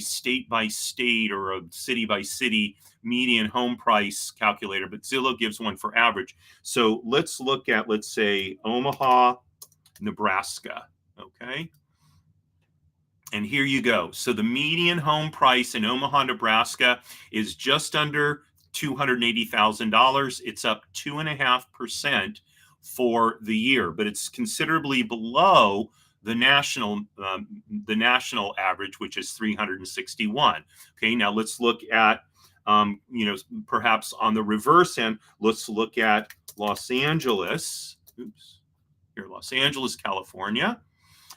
state by state or a city by city median home price calculator, but Zillow gives one for average. So let's look at, let's say, Omaha, Nebraska. Okay. And here you go. So the median home price in Omaha, Nebraska is just under $280,000. It's up 2.5% for the year, but it's considerably below the national average, which is 361. Okay, now let's look at perhaps on the reverse end. Let's look at Los Angeles. Los Angeles, California.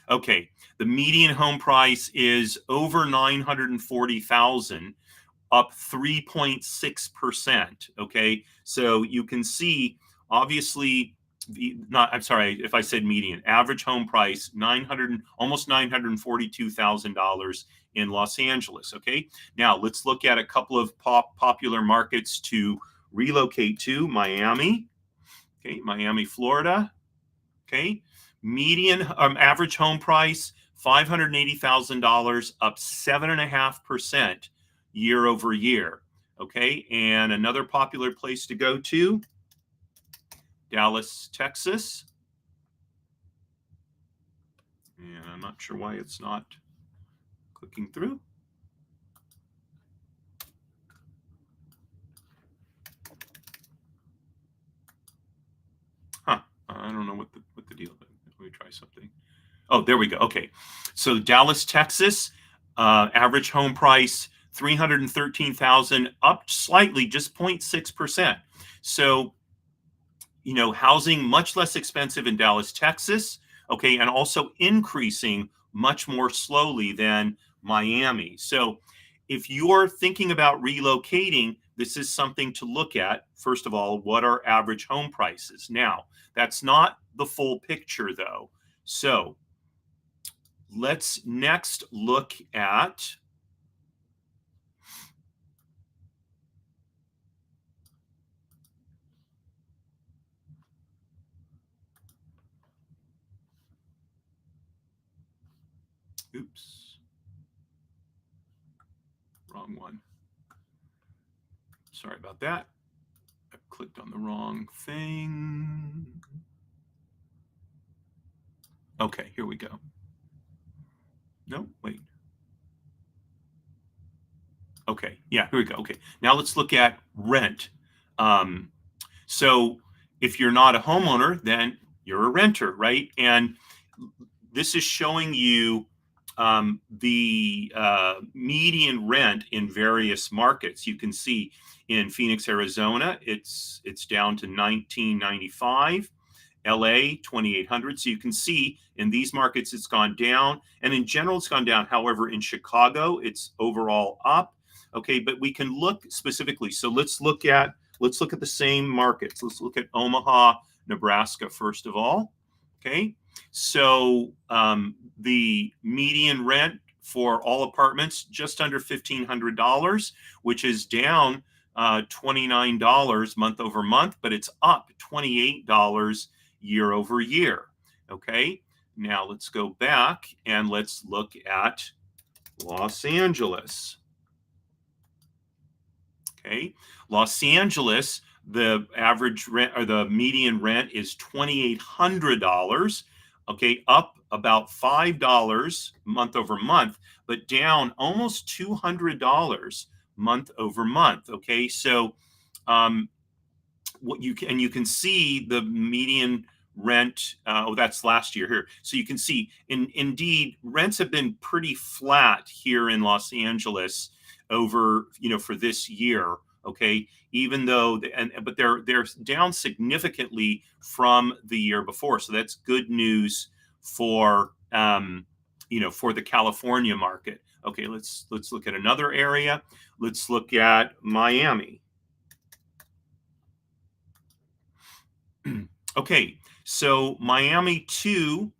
Okay, the median home price is over $940,000, up 3.6%. Okay, so you can see, obviously, I'm sorry if I said median. Average home price almost $942,000 in Los Angeles. Okay, now let's look at a couple of popular markets to relocate to. Miami. Okay, Miami, Florida. Okay, median average home price $580,000, up 7.5% year over year. Okay, and another popular place to go to, Dallas, Texas. And I'm not sure why it's not clicking through. Huh, I don't know what the deal is. Let me try something. Oh, there we go. Okay, so Dallas, Texas, average home price $313,000, up slightly, just 0.6%. So, housing much less expensive in Dallas, Texas. Okay, and also increasing much more slowly than Miami. So, if you're thinking about relocating, this is something to look at. First of all, what are average home prices? Now, that's not the full picture, though. So, let's next look at wrong one. Sorry about that. I clicked on the wrong thing. Okay, here we go. No, wait. Okay, yeah, here we go. Okay, now let's look at rent. So if you're not a homeowner, then you're a renter, right? And this is showing you the median rent in various markets. You can see in Phoenix, Arizona, it's down to $19.95. LA, 2,800. So you can see in these markets it's gone down, and in general it's gone down. However, in Chicago it's overall up. Okay, but we can look specifically. So let's look at the same markets. Let's look at Omaha, Nebraska first of all. Okay, so the median rent for all apartments just under $1,500, which is down $29 month over month, but it's up $28 year over year. Okay, now let's go back and let's look at Los Angeles. Okay, Los Angeles, the average rent or the median rent is $2,800. Okay, up about $5 month over month, but down almost $200 month over month. Okay, so what you can see the median rent. That's last year here. So you can see indeed rents have been pretty flat here in Los Angeles over for this year. Okay, even though but they're down significantly from the year before. So that's good news for for the California market. Okay, let's look at another area. Let's look at Miami. Okay, so Miami too,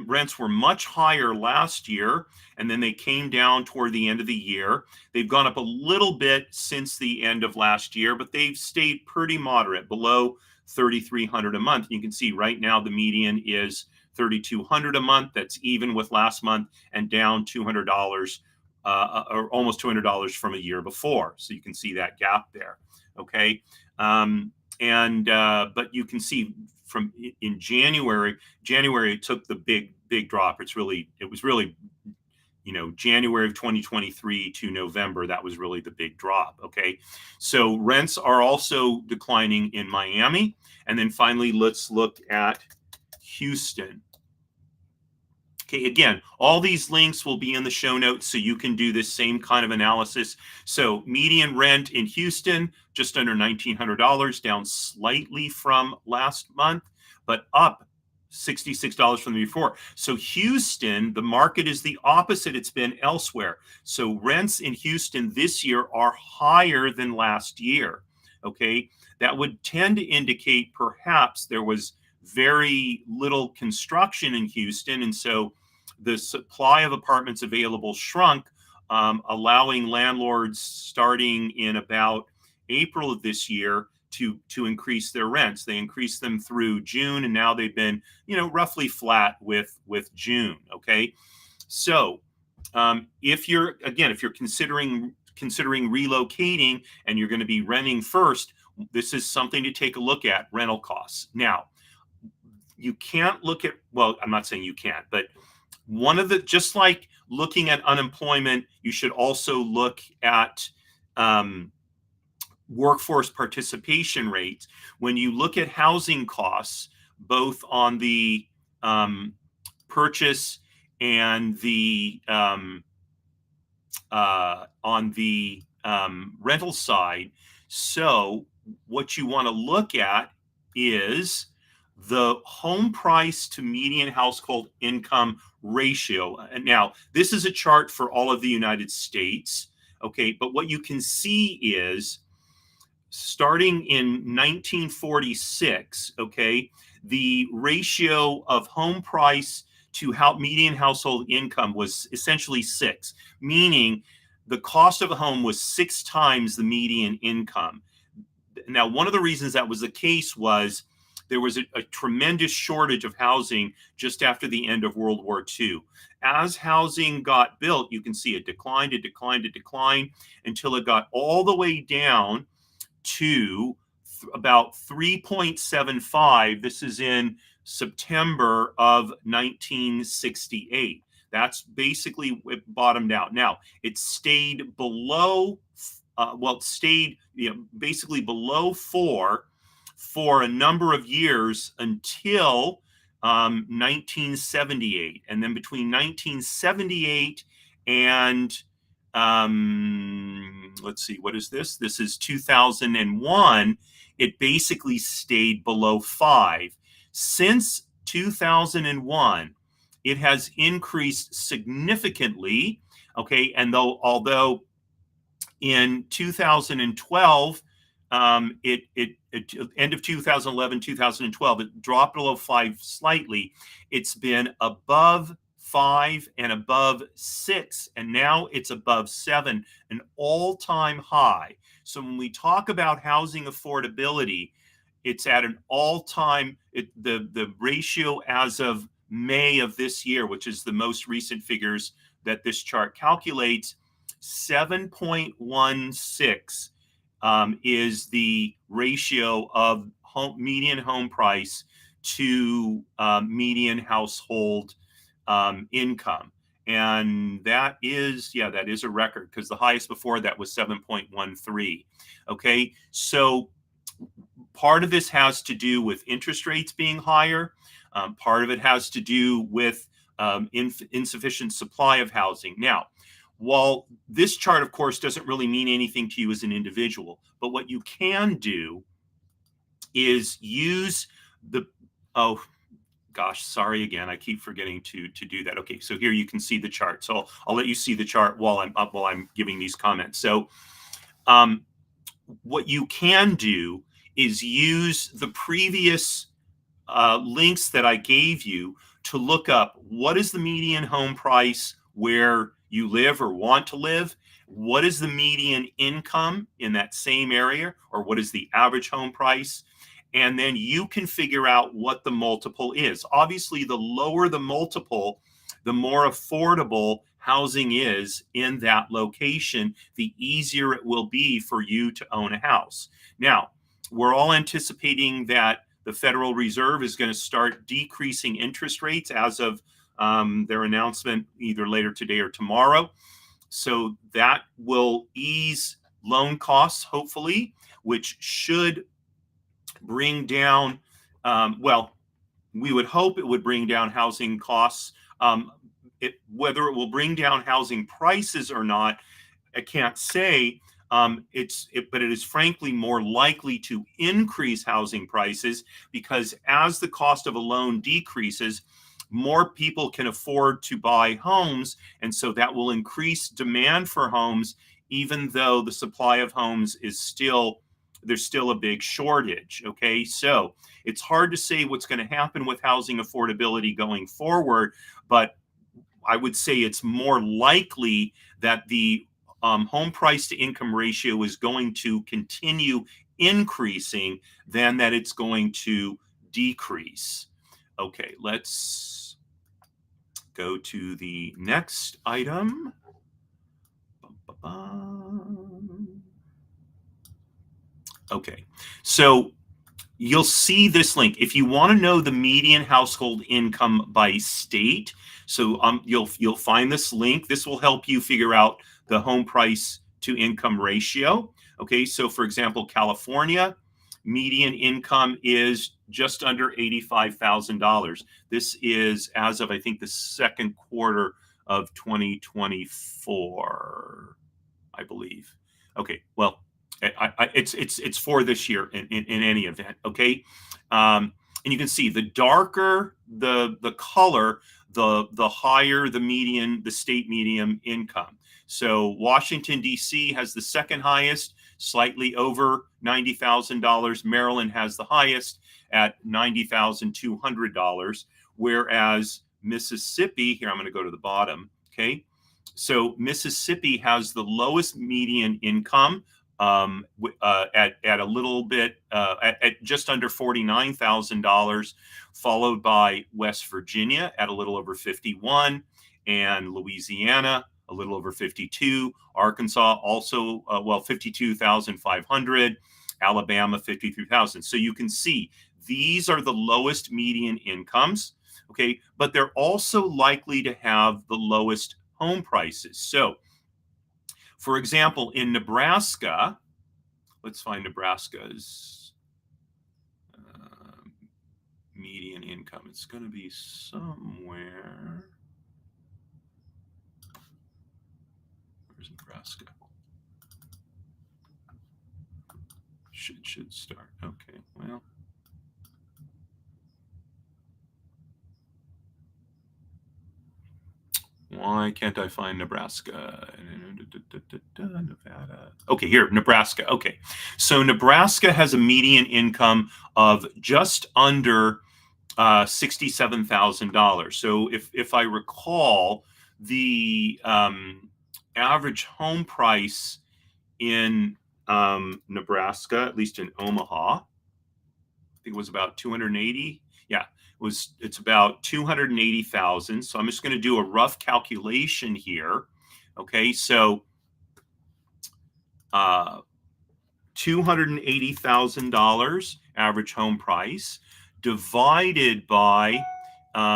rents were much higher last year, and then they came down toward the end of the year. They've gone up a little bit since the end of last year, but they've stayed pretty moderate, below 3,300 a month. You can see right now the median is 3,200 a month. That's even with last month, and down $200, or almost $200 from a year before. So you can see that gap there. Okay. And but you can see from in January it took the big drop. It was really January of 2023 to November, that was really the big drop. Okay, so rents are also declining in Miami. And then finally, let's look at Houston. Okay, again, all these links will be in the show notes so you can do this same kind of analysis. So median rent in Houston, just under $1,900, down slightly from last month, but up $66 from the before. So Houston, the market is the opposite it's been elsewhere. So rents in Houston this year are higher than last year. Okay, that would tend to indicate perhaps there was very little construction in Houston, and so the supply of apartments available shrunk, allowing landlords starting in about April of this year to increase their rents. They increased them through June, and now they've been roughly flat with June. Okay, so if you're considering relocating and you're going to be renting first, this is something to take a look at: rental costs. Now, you can't look at, well, I'm not saying you can't, but just like looking at unemployment, you should also look at workforce participation rates. When you look at housing costs, both on the purchase and the on the rental side, so what you want to look at is the home price to median household income ratio. And now, this is a chart for all of the United States. Okay, but what you can see is starting in 1946, okay, the ratio of home price to median household income was essentially 6, meaning the cost of a home was 6 times the median income. Now, one of the reasons that was the case was there was a tremendous shortage of housing just after the end of World War II. As housing got built, you can see it declined until it got all the way down to about 3.75. This is in September of 1968. That's basically it bottomed out. Now, it stayed below, basically below 4 for a number of years until 1978. And then between 1978 and let's see, what is this? This is 2001. It basically stayed below 5. Since 2001, it has increased significantly. Okay, and although in 2012, end of 2011, 2012, it dropped below 5 slightly. It's been above 5 and above 6, and now it's above 7, an all-time high. So when we talk about housing affordability, it's at an all-time, the ratio as of May of this year, which is the most recent figures that this chart calculates, 7.16 is the ratio of median home price to median household income. And that is a record, because the highest before that was 7.13. Okay, so part of this has to do with interest rates being higher. Part of it has to do with insufficient supply of housing. Now, while this chart, of course, doesn't really mean anything to you as an individual, but what you can do is use Gosh, sorry again. I keep forgetting to do that. Okay, so here you can see the chart. So I'll let you see the chart while I'm giving these comments. So um, what you can do is use the previous links that I gave you to look up what is the median home price where you live or want to live. What is the median income in that same area, or what is the average home price? And then you can figure out what the multiple is. Obviously, the lower the multiple, the more affordable housing is in that location, the easier it will be for you to own a house. Now, we're all anticipating that the Federal Reserve is going to start decreasing interest rates as of their announcement either later today or tomorrow. So that will ease loan costs, hopefully, which should bring down, well, we would hope it would bring down housing costs. Whether it will bring down housing prices or not, I can't say. But it is frankly more likely to increase housing prices because as the cost of a loan decreases, more people can afford to buy homes. And so that will increase demand for homes, even though the supply of homes is still, there's still a big shortage. Okay. So it's hard to say what's going to happen with housing affordability going forward, but I would say it's more likely that the home price to income ratio is going to continue increasing than that it's going to decrease. Okay, let's go to the next item. Okay, so you'll see this link if you want to know the median household income by state. So you'll find this link. This will help you figure out the home price to income ratio. Okay, so for example, California median income is just under $85,000. This is as of I think the second quarter of 2024, I believe. Okay, well, it's for this year in any event. Okay, and you can see the darker the color, the higher the median, the state median income. So Washington D.C. has the second highest, slightly over $90,000. Maryland has the highest at $90,200, whereas Mississippi, here I'm going to go to the bottom. Okay, so Mississippi has the lowest median income at a little bit at just under $49,000, followed by West Virginia at a little over 51, and Louisiana a little over 52. Arkansas also 52,500. Alabama 53,000. So you can see these are the lowest median incomes. Okay, but they're also likely to have the lowest home prices. So, for example, in Nebraska, let's find Nebraska's median income. It's going to be somewhere. Where's Nebraska? Should start. Okay, well. Why can't I find Nebraska? Nevada. Okay, here, Nebraska. Okay, so Nebraska has a median income of just under $67,000. So if I recall, the average home price in Nebraska, at least in Omaha, I think it was about 280. Yeah, it's about 280,000. So I'm just going to do a rough calculation here. Okay, so $280,000 average home price divided by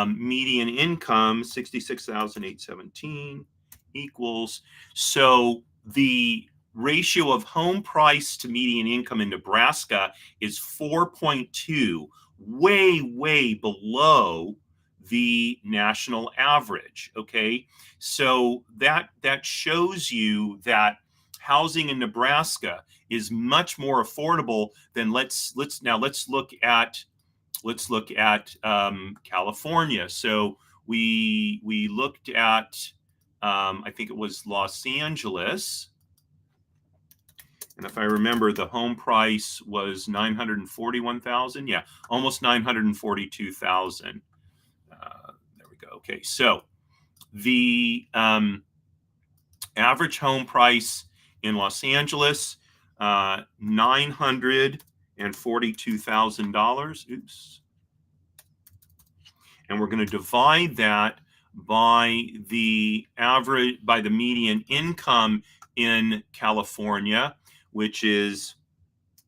median income 66,817 equals. So the ratio of home price to median income in Nebraska is 4.2, way below the national average. Okay, so that shows you that housing in Nebraska is much more affordable than let's look at let's look at California. So we looked at I think it was Los Angeles, and if I remember, the home price was 941,000. Yeah, almost 942,000. There we go. Okay, so the average home price in Los Angeles, $942,000. Oops. And we're going to divide that by the average, by the median income in California, which is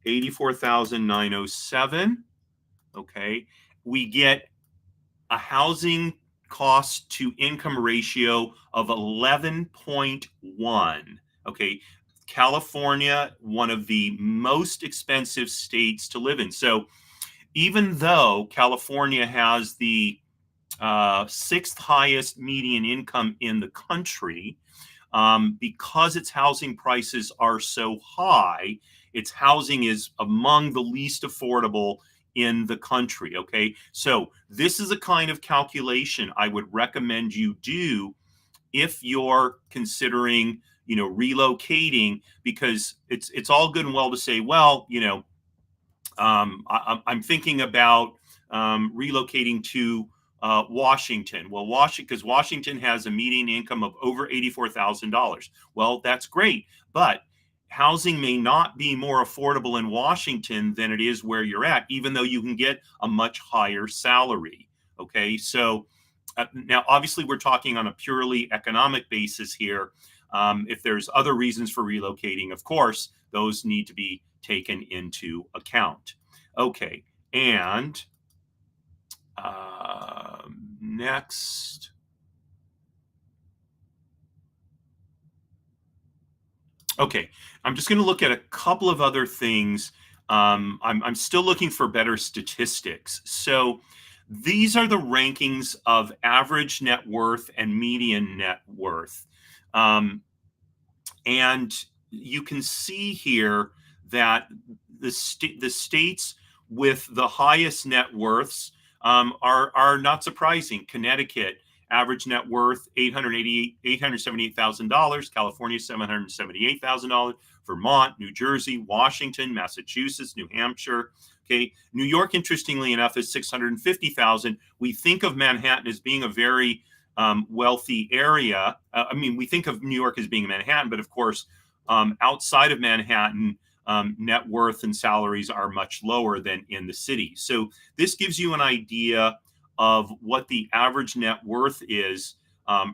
84,907. Okay. We get a housing cost to income ratio of 11.1. Okay. California, one of the most expensive states to live in. So even though California has the sixth highest median income in the country, because its housing prices are so high, its housing is among the least affordable in the country. Okay, so this is a kind of calculation I would recommend you do if you're considering, relocating, because it's all good and well to say, well, I'm thinking about relocating to Washington. Well, because Washington has a median income of over $84,000. Well, that's great, but housing may not be more affordable in Washington than it is where you're at, even though you can get a much higher salary. Okay, so now obviously we're talking on a purely economic basis here. If there's other reasons for relocating, of course, those need to be taken into account. Okay, and next. Okay, I'm just going to look at a couple of other things. I'm still looking for better statistics. So these are the rankings of average net worth and median net worth. And you can see here that the states with the highest net worths are not surprising. Connecticut, average net worth $878,000. California, $778,000. Vermont, New Jersey, Washington, Massachusetts, New Hampshire. Okay, New York, interestingly enough, is 650,000. We think of Manhattan as being a very wealthy area. We think of New York as being Manhattan, but of course, outside of Manhattan, net worth and salaries are much lower than in the city. So this gives you an idea of what the average net worth is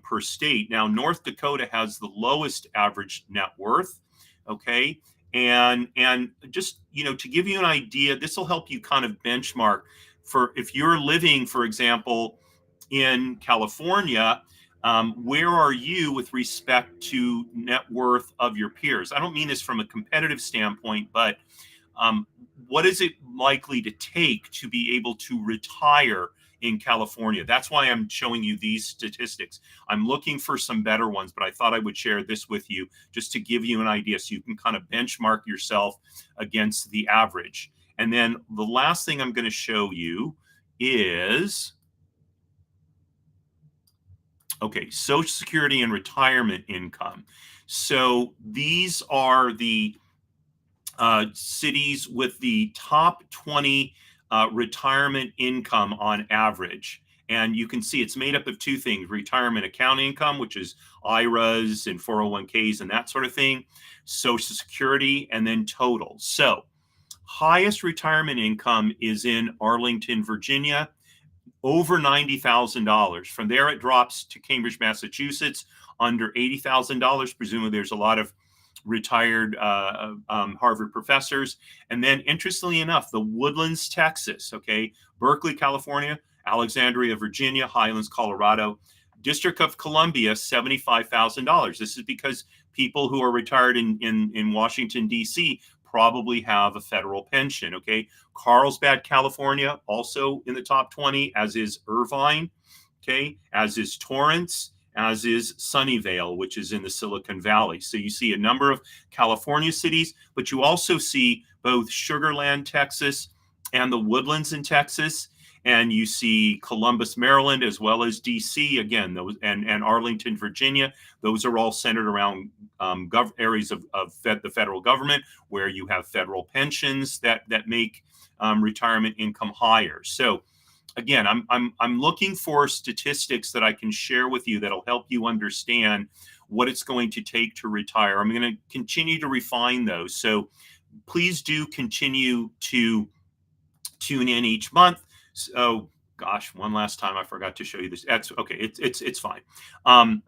per state. Now, North Dakota has the lowest average net worth. Okay. And just, to give you an idea, this will help you kind of benchmark for if you're living, for example, in California, where are you with respect to net worth of your peers? I don't mean this from a competitive standpoint, but what is it likely to take to be able to retire in California? That's why I'm showing you these statistics. I'm looking for some better ones, but I thought I would share this with you just to give you an idea so you can kind of benchmark yourself against the average. And then the last thing I'm going to show you is, okay, Social Security and retirement income. So these are the cities with the top 20 retirement income on average. And you can see it's made up of two things: retirement account income, which is IRAs and 401ks and that sort of thing, Social Security, and then total. So highest retirement income is in Arlington, Virginia, over $90,000. From there, it drops to Cambridge, Massachusetts, under $80,000. Presumably, there's a lot of retired Harvard professors. And then, interestingly enough, the Woodlands, Texas, okay, Berkeley, California, Alexandria, Virginia, Highlands, Colorado, District of Columbia, $75,000. This is because people who are retired in Washington, D.C., probably have a federal pension. Okay, Carlsbad, California, also in the top 20, as is Irvine. Okay, as is Torrance, as is Sunnyvale, which is in the Silicon Valley. So you see a number of California cities, but you also see both Sugar Land, Texas, and the Woodlands in Texas, and you see Columbus, Maryland, as well as DC. Again, those and Arlington, Virginia. Those are all centered around areas of the federal government where you have federal pensions that make retirement income higher. So again, I'm looking for statistics that I can share with you that'll help you understand what it's going to take to retire. I'm going to continue to refine those. So please do continue to tune in each month. So, gosh, one last time I forgot to show you this. That's okay. It's fine. Um,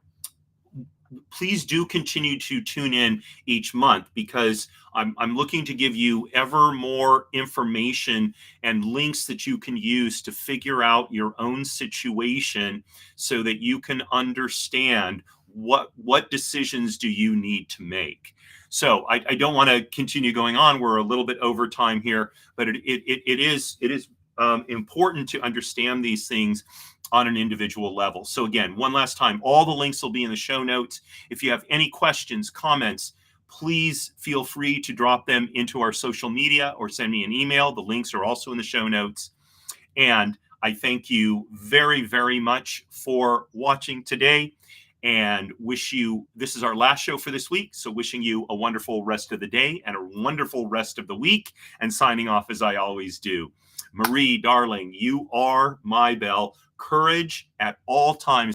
Please do continue to tune in each month because I'm looking to give you ever more information and links that you can use to figure out your own situation so that you can understand what decisions do you need to make. So I don't want to continue going on. We're a little bit over time here, but it is important to understand these things on an individual level. So again, one last time, all the links will be in the show notes. If you have any questions, comments, please feel free to drop them into our social media or send me an email. The links are also in the show notes. And I thank you very, very much for watching today and wish you, this is our last show for this week. So wishing you a wonderful rest of the day and a wonderful rest of the week, and signing off as I always do. Marie, darling, you are my bell. Courage at all times.